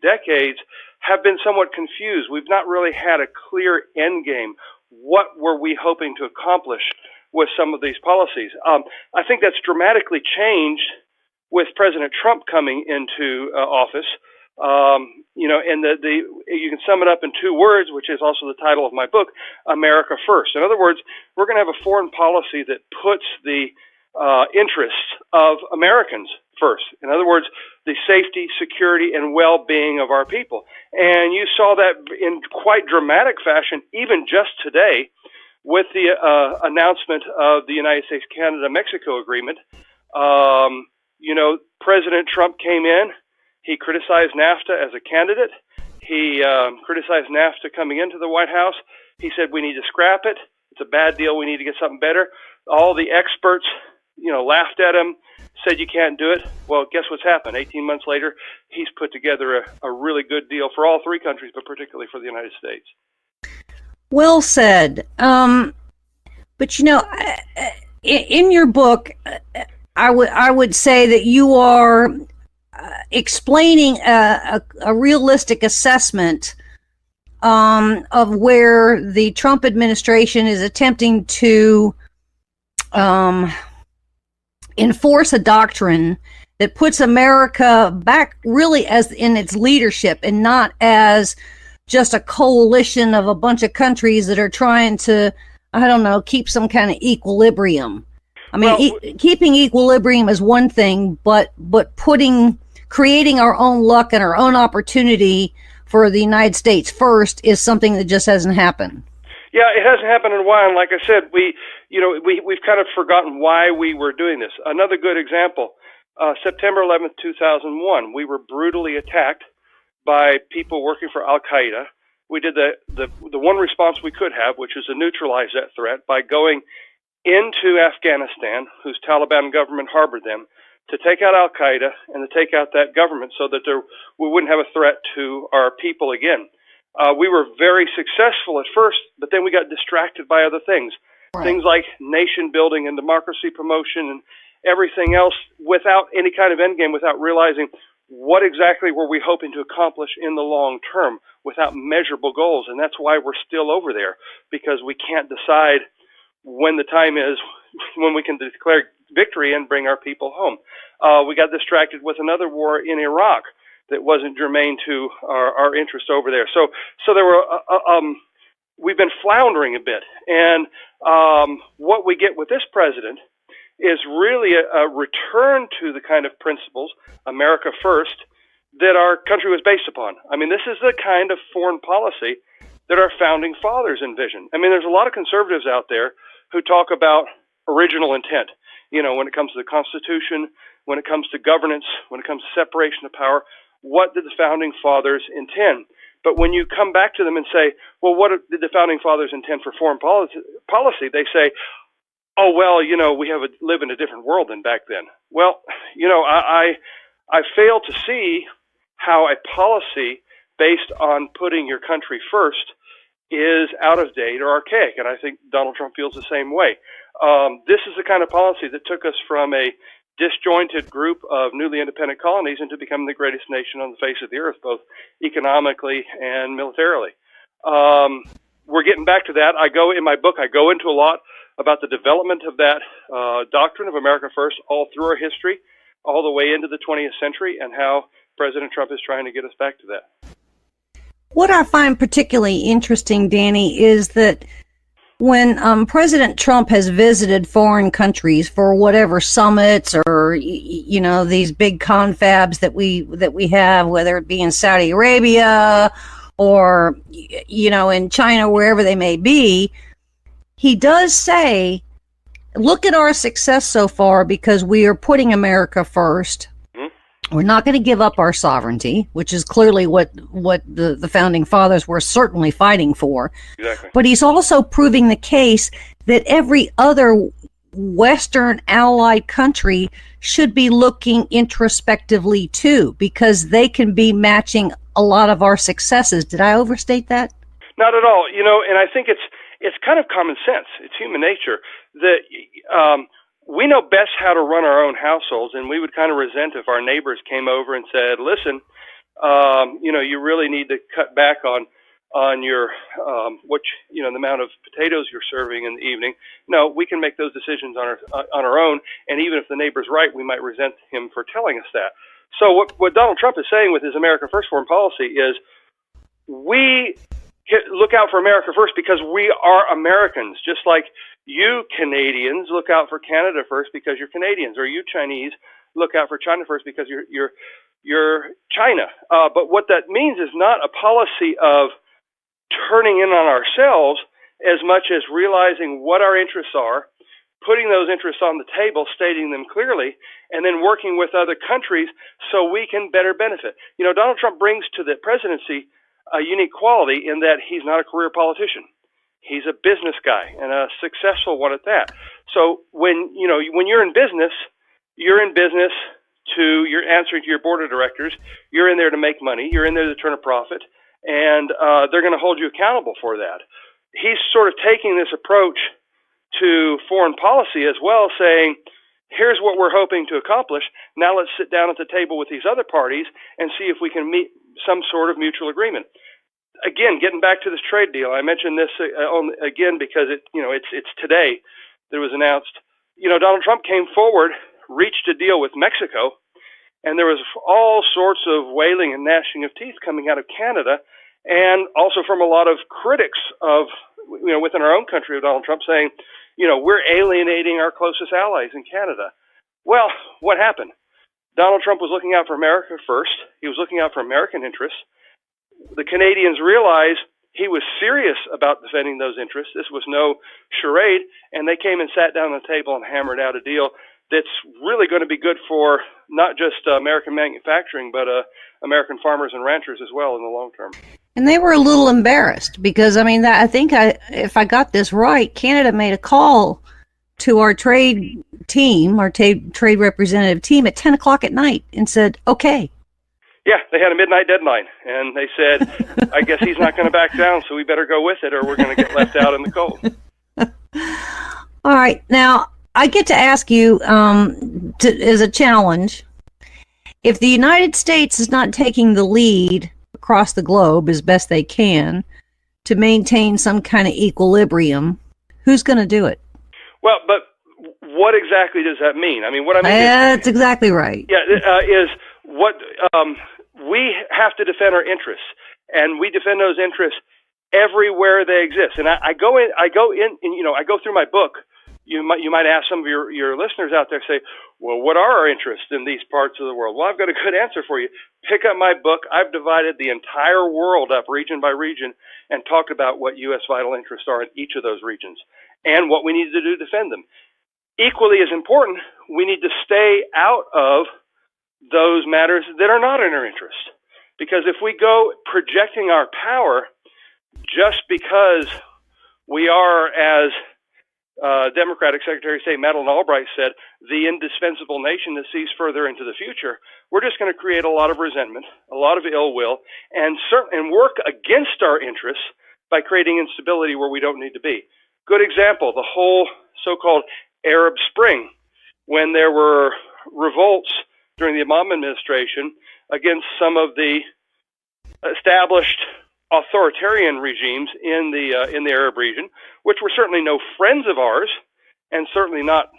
[SPEAKER 11] decades, have been somewhat confused. We've not really had a clear end game. What were we hoping to accomplish with some of these policies? I think that's dramatically changed with President Trump coming into office. And you can sum it up in two words, which is also the title of my book, America First. In other words, we're going to have a foreign policy that puts the interests of Americans first. In other words, the safety, security, and well-being of our people. And you saw that in quite dramatic fashion, even just today, with the announcement of the United States-Canada-Mexico agreement, President Trump came in. He criticized NAFTA as a candidate. He criticized NAFTA coming into the White House. He said, we need to scrap it. It's a bad deal. We need to get something better. All the experts, laughed at him, said you can't do it. Well, guess what's happened? 18 months later, he's put together a really good deal for all three countries, but particularly for the United States.
[SPEAKER 4] Well said. But in your book, I would say that you are explaining a realistic assessment of where the Trump administration is attempting to enforce a doctrine that puts America back really as in its leadership and not as just a coalition of a bunch of countries that are trying to, keep some kind of equilibrium. I mean, keeping equilibrium is one thing, but creating our own luck and our own opportunity for the United States first is something that just hasn't happened.
[SPEAKER 11] Yeah, it hasn't happened in a while. And like I said, we've kind of forgotten why we were doing this. Another good example, September 11th, 2001, we were brutally attacked by people working for Al-Qaeda. We did the one response we could have, which was to neutralize that threat by going into Afghanistan, whose Taliban government harbored them, to take out Al-Qaeda and to take out that government so that we wouldn't have a threat to our people again. We were very successful at first, but then we got distracted by other things. Right. Things like nation building and democracy promotion and everything else without any kind of end game, without realizing what exactly were we hoping to accomplish in the long term, without measurable goals. And that's why we're still over there, because we can't decide when the time is when we can declare victory and bring our people home. We got distracted with another war in Iraq that wasn't germane to our interest over there. So there were we've been floundering a bit, and what we get with this president is really a return to the kind of principles, America first, that our country was based upon. I mean, this is the kind of foreign policy that our founding fathers envisioned. I mean, there's a lot of conservatives out there who talk about original intent, when it comes to the Constitution, when it comes to governance, when it comes to separation of power. What did the founding fathers intend? But when you come back to them and say, well, what did the founding fathers intend for foreign policy? They say, oh, well, we live in a different world than back then. Well, I fail to see how a policy based on putting your country first is out of date or archaic, and I think Donald Trump feels the same way. This is the kind of policy that took us from a disjointed group of newly independent colonies into becoming the greatest nation on the face of the earth, both economically and militarily. We're getting back to that. In my book, I go into a lot about the development of that doctrine of America First all through our history, all the way into the 20th century, and how President Trump is trying to get us back to that.
[SPEAKER 4] What I find particularly interesting, Danny, is that when President Trump has visited foreign countries for whatever summits or these big confabs that we have, whether it be in Saudi Arabia or in China, wherever they may be, he does say, look at our success so far because we are putting America first. We're not going to give up our sovereignty, which is clearly what the founding fathers were certainly fighting for.
[SPEAKER 11] Exactly.
[SPEAKER 4] But he's also proving the case that every other Western allied country should be looking introspectively too, because they can be matching a lot of our successes. Did I overstate that?
[SPEAKER 11] Not at all. And I think it's kind of common sense. It's human nature that we know best how to run our own households, and we would kind of resent if our neighbors came over and said, listen, you really need to cut back on your the amount of potatoes you're serving in the evening. No, we can make those decisions on our own, and even if the neighbor's right, we might resent him for telling us that. So what Donald Trump is saying with his America First foreign policy is we look out for America first because we are Americans, just like you Canadians look out for Canada first because you're Canadians, or you Chinese look out for China first because you're China. But what that means is not a policy of turning in on ourselves as much as realizing what our interests are, putting those interests on the table, stating them clearly, and then working with other countries so we can better benefit. Donald Trump brings to the presidency a unique quality in that he's not a career politician. He's a business guy, and a successful one at that. So when you're in business, you're answering to your board of directors. You're in there to make money. You're in there to turn a profit, and they're going to hold you accountable for that. He's sort of taking this approach to foreign policy as well, saying, here's what we're hoping to accomplish. Now let's sit down at the table with these other parties and see if we can meet some sort of mutual agreement. Again, getting back to this trade deal, I mentioned this again because it's today that it was announced. Donald Trump came forward, reached a deal with Mexico, and there was all sorts of wailing and gnashing of teeth coming out of Canada, and also from a lot of critics of within our own country of Donald Trump saying, we're alienating our closest allies in Canada. Well, what happened? Donald Trump was looking out for America first. He was looking out for American interests. The Canadians realized he was serious about defending those interests. This was no charade, and they came and sat down on the table and hammered out a deal that's really going to be good for not just American manufacturing, but American farmers and ranchers as well in the long term.
[SPEAKER 4] And they were a little embarrassed because, if I got this right, Canada made a call to our trade team, our trade representative team at 10 o'clock at night and said, okay.
[SPEAKER 11] Yeah, they had a midnight deadline, and they said, I guess he's not going to back down, so we better go with it or we're going to get left out in the cold.
[SPEAKER 4] All right. Now, I get to ask you as a challenge, if the United States is not taking the lead across the globe as best they can to maintain some kind of equilibrium, who's going to do it?
[SPEAKER 11] Well, but what exactly does that mean? What I mean
[SPEAKER 4] that's exactly right.
[SPEAKER 11] Yeah, is what we have to defend our interests, and we defend those interests everywhere they exist. And I go through my book. You might ask some of your listeners out there, say, well, what are our interests in these parts of the world? Well, I've got a good answer for you. Pick up my book. I've divided the entire world up region by region and talked about what U.S. vital interests are in each of those regions and what we need to do to defend them. Equally as important, we need to stay out of those matters that are not in our interest. Because if we go projecting our power just because we are, as Democratic Secretary of State Madeleine Albright said, the indispensable nation that sees further into the future, we're just going to create a lot of resentment, a lot of ill will, and work against our interests by creating instability where we don't need to be. Good example, the whole so-called Arab Spring, when there were revolts during the Obama administration against some of the established authoritarian regimes in the Arab region, which were certainly no friends of ours, and certainly not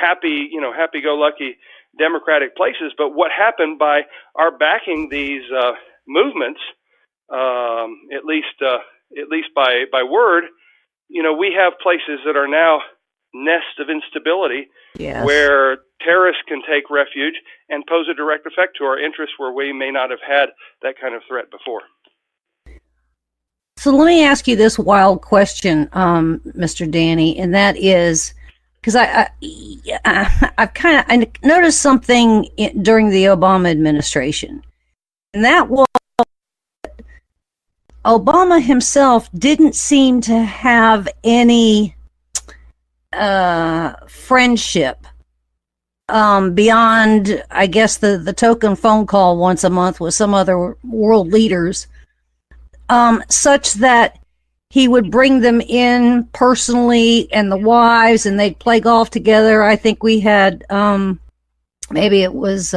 [SPEAKER 11] happy-go-lucky democratic places. But what happened by our backing these movements, at least by word, we have places that are now nests of instability, yes, where terrorists can take refuge and pose a direct effect to our interests where we may not have had that kind of threat before.
[SPEAKER 4] So let me ask you this wild question, Mr. Danny, and that is, because I noticed something during the Obama administration, and that was Obama himself didn't seem to have any friendship beyond, I guess, the token phone call once a month with some other world leaders, such that he would bring them in personally and the wives, and they'd play golf together. I think we had maybe it was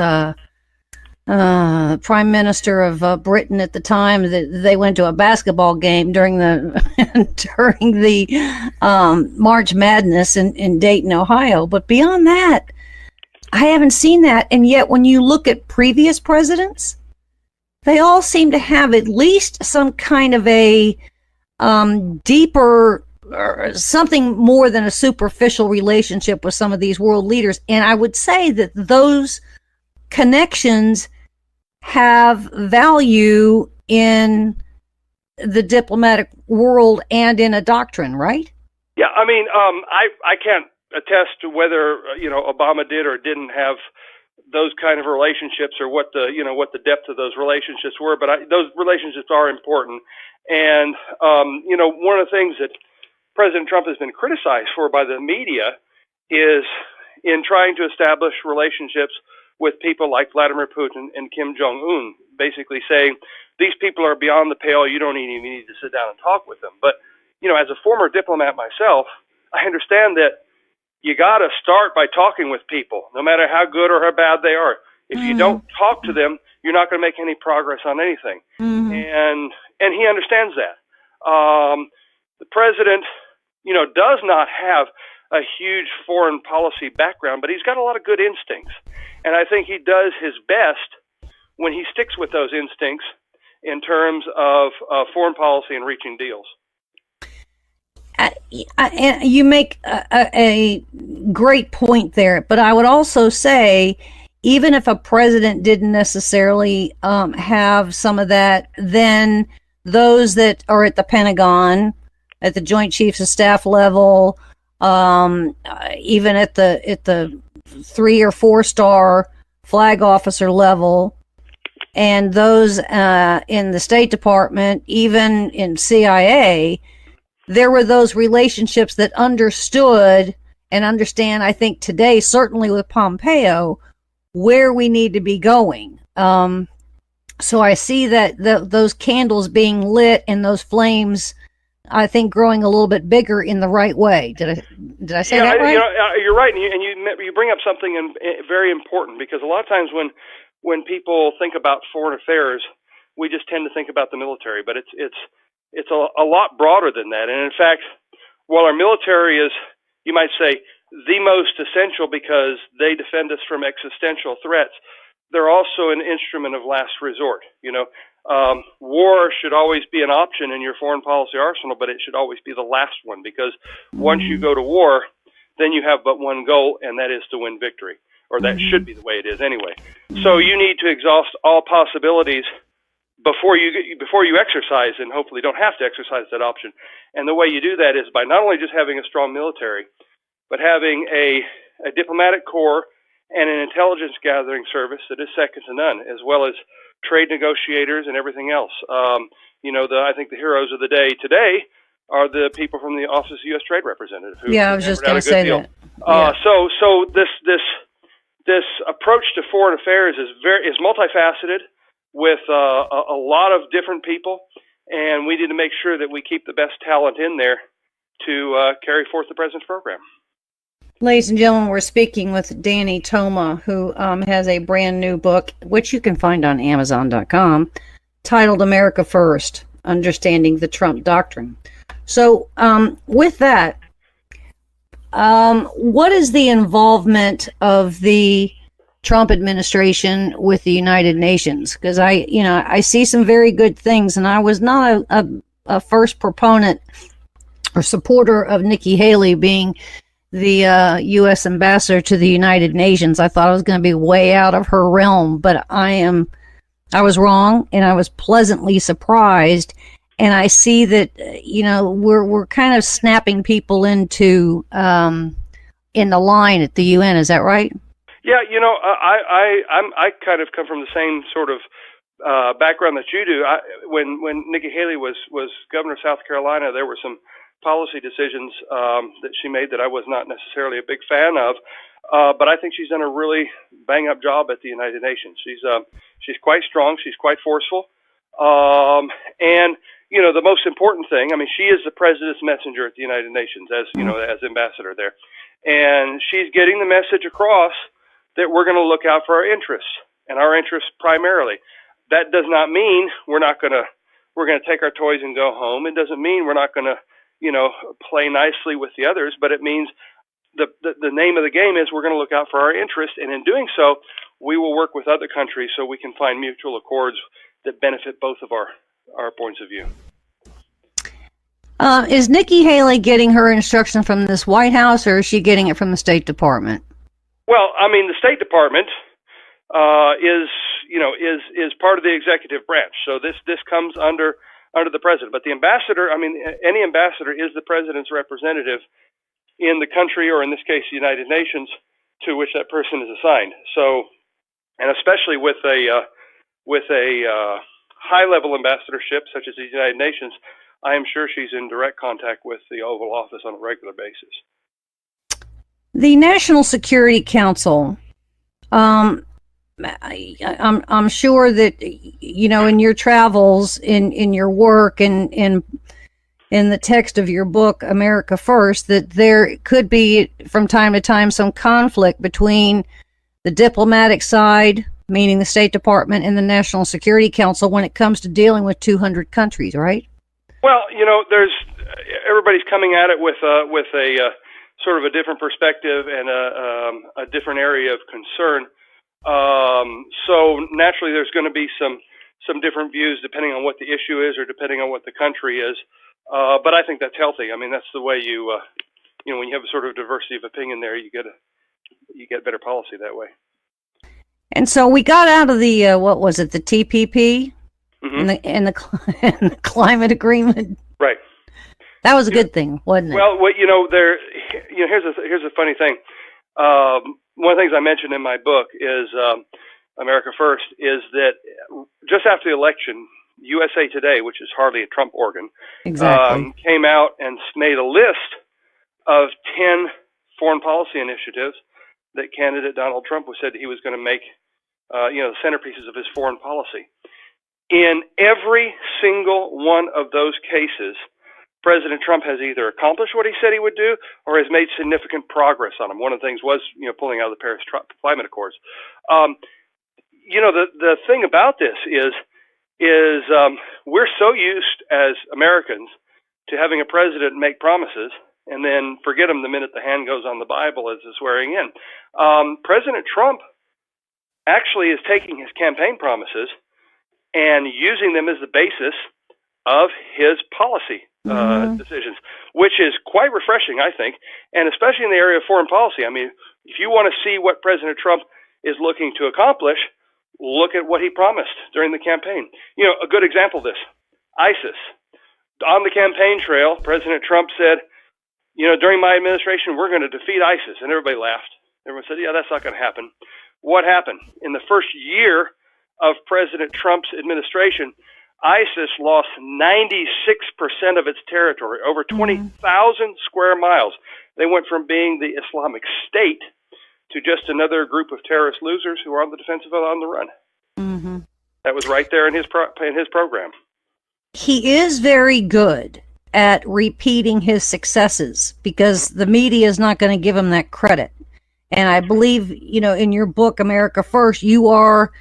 [SPEAKER 4] Prime Minister of Britain at the time, that they went to a basketball game during the March Madness in Dayton, Ohio. But beyond that, I haven't seen that. And yet when you look at previous presidents, they all seem to have at least some kind of a deeper, or something more than a superficial relationship with some of these world leaders. And I would say that those connections have value in the diplomatic world and in a doctrine, right?
[SPEAKER 11] Yeah, I attest to whether Obama did or didn't have those kind of relationships, or what the depth of those relationships were. But those relationships are important. And one of the things that President Trump has been criticized for by the media is in trying to establish relationships with people like Vladimir Putin and Kim Jong-un, basically saying these people are beyond the pale. You don't even need to sit down and talk with them. But as a former diplomat myself, I understand that you got to start by talking with people, no matter how good or how bad they are. If you don't talk to them, you're not going to make any progress on anything. And he understands that. The president, does not have a huge foreign policy background, but he's got a lot of good instincts. And I think he does his best when he sticks with those instincts in terms of foreign policy and reaching deals.
[SPEAKER 4] You make a great point there, but I would also say, even if a president didn't necessarily have some of that, then those that are at the Pentagon, at the Joint Chiefs of Staff level, even at the 3 or 4 star flag officer level, and those in the State Department, even in CIA, there were those relationships that understood and understand, I think today, certainly with Pompeo, where we need to be going. So I see that those candles being lit and those flames, I think, growing a little bit bigger in the right way. Did I say that right?
[SPEAKER 11] You're right, and you bring up something very important, because a lot of times when people think about foreign affairs, we just tend to think about the military, but it's a lot broader than that. And in fact, while our military is, you might say, the most essential because they defend us from existential threats, they're also an instrument of last resort. War should always be an option in your foreign policy arsenal, but it should always be the last one, because once you go to war, then you have but one goal, and that is to win victory, or that should be the way it is anyway. So you need to exhaust all possibilities before you exercise, and hopefully don't have to exercise that option. And the way you do that is by not only just having a strong military, but having a diplomatic corps and an intelligence gathering service that is second to none, as well as trade negotiators and everything else. I think the heroes of the day today are the people from the Office of U.S. Trade Representative.
[SPEAKER 4] I was just going to say that.
[SPEAKER 11] So this approach to foreign affairs is multifaceted, with a lot of different people, and we need to make sure that we keep the best talent in there to carry forth the president's program.
[SPEAKER 4] Ladies and gentlemen, we're speaking with Danny Toma, who has a brand new book, which you can find on Amazon.com, titled America First, Understanding the Trump Doctrine. So with that, what is the involvement of the Trump administration with the United Nations? Because I see some very good things, and I was not a first proponent or supporter of Nikki Haley being the U.S. ambassador to the United Nations. I thought it was going to be way out of her realm, but I was wrong, and I was pleasantly surprised. And I see that we're kind of snapping people into in the line at the UN. Is that right?
[SPEAKER 11] Yeah, I kind of come from the same sort of background that you do. When Nikki Haley was governor of South Carolina, there were some policy decisions that she made that I was not necessarily a big fan of, but I think she's done a really bang-up job at the United Nations. She's quite strong. She's quite forceful, and the most important thing, she is the president's messenger at the United Nations, as ambassador there, and she's getting the message across that we're going to look out for our interests, and our interests primarily. That does not mean we're going to take our toys and go home. It doesn't mean we're not going to, play nicely with the others, but it means the name of the game is we're going to look out for our interests, and in doing so, we will work with other countries so we can find mutual accords that benefit both of our points of view.
[SPEAKER 4] Is Nikki Haley getting her instruction from this White House, or is she getting it from the State Department?
[SPEAKER 11] Well, the State Department is part of the executive branch, so this comes under the president. But the ambassador, any ambassador is the president's representative in the country, or in this case, the United Nations, to which that person is assigned. So, and especially with a high-level ambassadorship such as the United Nations, I am sure she's in direct contact with the Oval Office on a regular basis.
[SPEAKER 4] The National Security Council, I'm sure that, you know, in your travels, in your work, and in the text of your book, America First, that there could be from time to time some conflict between the diplomatic side, meaning the State Department, and the National Security Council when it comes to dealing with 200 countries, right?
[SPEAKER 11] Well, you know, everybody's coming at it with a sort of a different perspective and a different area of concern. So naturally, there's going to be some different views depending on what the issue is or depending on what the country is. But I think that's healthy. I mean, that's the way you know, when you have a sort of diversity of opinion there, you get better policy that way. And
[SPEAKER 4] so we got out of the what was it, the TPP, and the climate agreement.
[SPEAKER 11] Right.
[SPEAKER 4] That was a good thing, wasn't it?
[SPEAKER 11] Well, here's a funny thing. One of the things I mentioned in my book is America First is that just after the election, USA Today, which is hardly a Trump organ, came out and made a list of 10 foreign policy initiatives that candidate Donald Trump said he was going to make, the centerpieces of his foreign policy. In every single one of those cases, President Trump has either accomplished what he said he would do or has made significant progress on them. One of the things was, pulling out of the Paris Climate Accords. The thing about this is we're so used as Americans to having a president make promises and then forget them the minute the hand goes on the Bible as the swearing in. President Trump actually is taking his campaign promises and using them as the basis of his policy decisions, which is quite refreshing, I think, and especially in the area of foreign policy. I mean, if you want to see what President Trump is looking to accomplish, look at what he promised during the campaign. A good example of this, ISIS. On the campaign trail, President Trump said, during my administration, we're going to defeat ISIS, and everybody laughed. Everyone said, yeah, that's not going to happen. What happened? In the first year of President Trump's administration, ISIS lost 96% of its territory, over 20,000 square miles. They went from being the Islamic State to just another group of terrorist losers who are on the defensive and on the run. Mm-hmm. That was right there in his program.
[SPEAKER 4] He is very good at repeating his successes because the media is not going to give him that credit. And I believe, in your book, America First, you are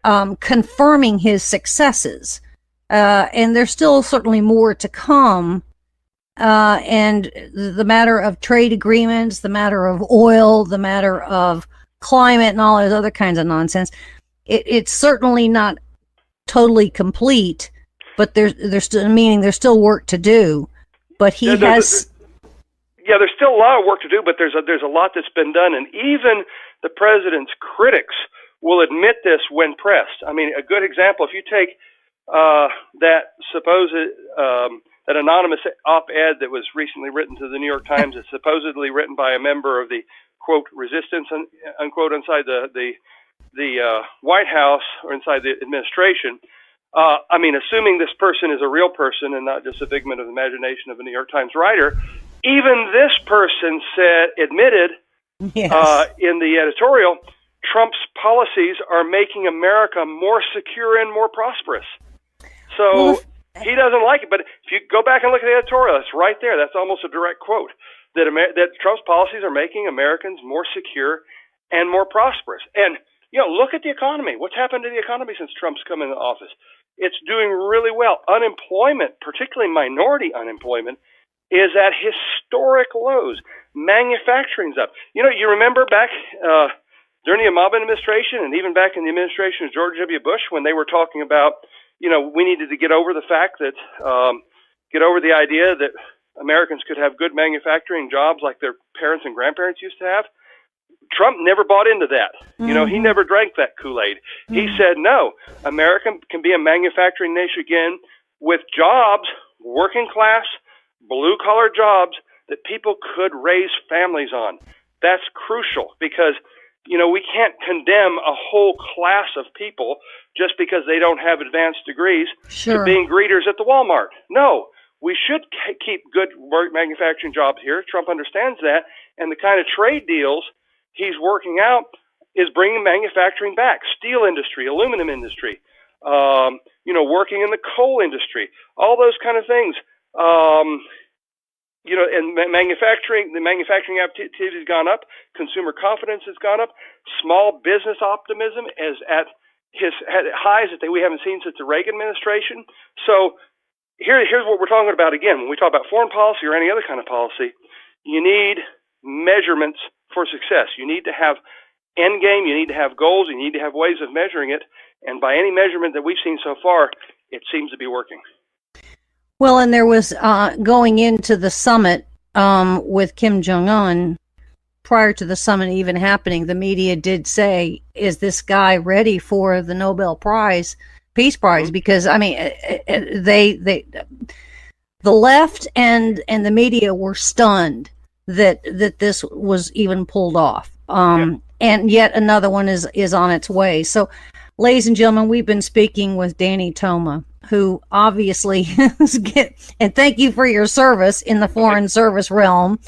[SPEAKER 4] confirming his successes. And there's still certainly more to come. And the matter of trade agreements, the matter of oil, the matter of climate and all those other kinds of nonsense, it's certainly not totally complete, but there's still work to do. But there's still a lot of work to do, but there's a lot that's been done, and even the president's critics will admit this when pressed. I mean, a good example, if you take that supposed that anonymous op-ed that was recently written to the New York Times, is supposedly written by a member of the quote resistance unquote inside the White House or inside the administration. I mean, assuming this person is a real person and not just a figment of the imagination of a New York Times writer, even this person admitted in the editorial, Trump's policies are making America more secure and more prosperous. So he doesn't like it. But if you go back and look at the editorial, it's right there. That's almost a direct quote, that Trump's policies are making Americans more secure and more prosperous. And, look at the economy. What's happened to the economy since Trump's come into office? It's doing really well. Unemployment, particularly minority unemployment, is at historic lows. Manufacturing's up. You remember back during the Obama administration and even back in the administration of George W. Bush when they were talking about, we needed to get over the fact that, get over the idea that Americans could have good manufacturing jobs like their parents and grandparents used to have. Trump never bought into that. Mm-hmm. He never drank that Kool-Aid. Mm-hmm. He said, no, America can be a manufacturing nation again with jobs, working class, blue-collar jobs
[SPEAKER 11] that people could raise families on. That's crucial because, we can't condemn a whole class of people just because they don't have advanced degrees to being greeters at the Walmart. No, we should keep good manufacturing jobs here. Trump understands that, and the kind of trade deals he's working out is bringing manufacturing back. Steel industry, aluminum industry, working in the coal industry, all those kind of things. And the manufacturing activity has gone up, consumer confidence has gone up, small business optimism is at highs that we haven't seen since the Reagan administration. So here's what we're talking about again. When we talk about foreign policy or any other kind of policy, you need measurements for success. You need to have end game, you need to have goals, you need to have ways of measuring it. And by any measurement that we've seen so far, it seems to be working.
[SPEAKER 4] Well, and there was going into the summit with Kim Jong-un, prior to the summit even happening, the media did say, is this guy ready for the Nobel Prize, Peace Prize? Because, the left and the media were stunned that this was even pulled off. And yet another one is on its way. So, ladies and gentlemen, we've been speaking with Danny Toma, who obviously and thank you for your service in the foreign service realm,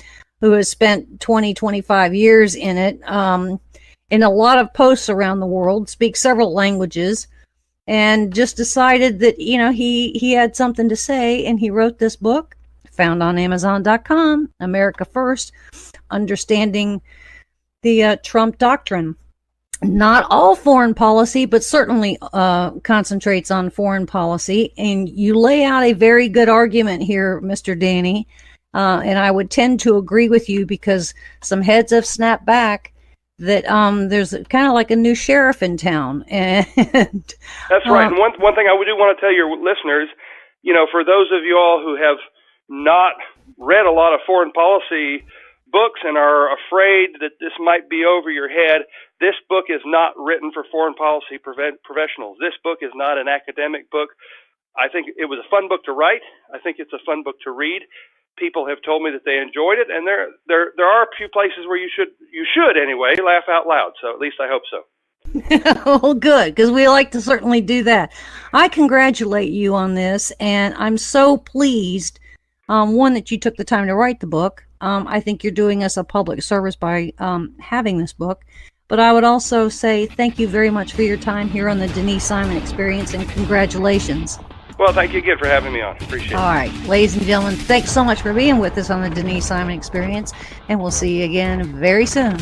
[SPEAKER 4] who has spent 25 years in it, in a lot of posts around the world, speaks several languages, and just decided that, he had something to say, and he wrote this book, found on Amazon.com, America First, Understanding the Trump Doctrine. Not all foreign policy, but certainly concentrates on foreign policy. And you lay out a very good argument here, Mr. Danny. And I would tend to agree with you because some heads have snapped back that there's kind of like a new sheriff in town. And
[SPEAKER 11] that's right. And one thing I do want to tell your listeners, for those of you all who have not read a lot of foreign policy books and are afraid that this might be over your head, this book is not written for foreign policy professionals. This book is not an academic book. I think it was a fun book to write. I think it's a fun book to read. People have told me that they enjoyed it, and there are a few places where you should anyway laugh out loud. So at least I hope so.
[SPEAKER 4] Oh, good, because we like to certainly do that. I congratulate you on this, and I'm so pleased, one, that you took the time to write the book. I think you're doing us a public service by having this book. But I would also say thank you very much for your time here on the Denise Simon Experience, and congratulations.
[SPEAKER 11] Well, thank you again for having me on. Appreciate it.
[SPEAKER 4] All right, ladies and gentlemen, thanks so much for being with us on the Denise Simon Experience, and we'll see you again very soon.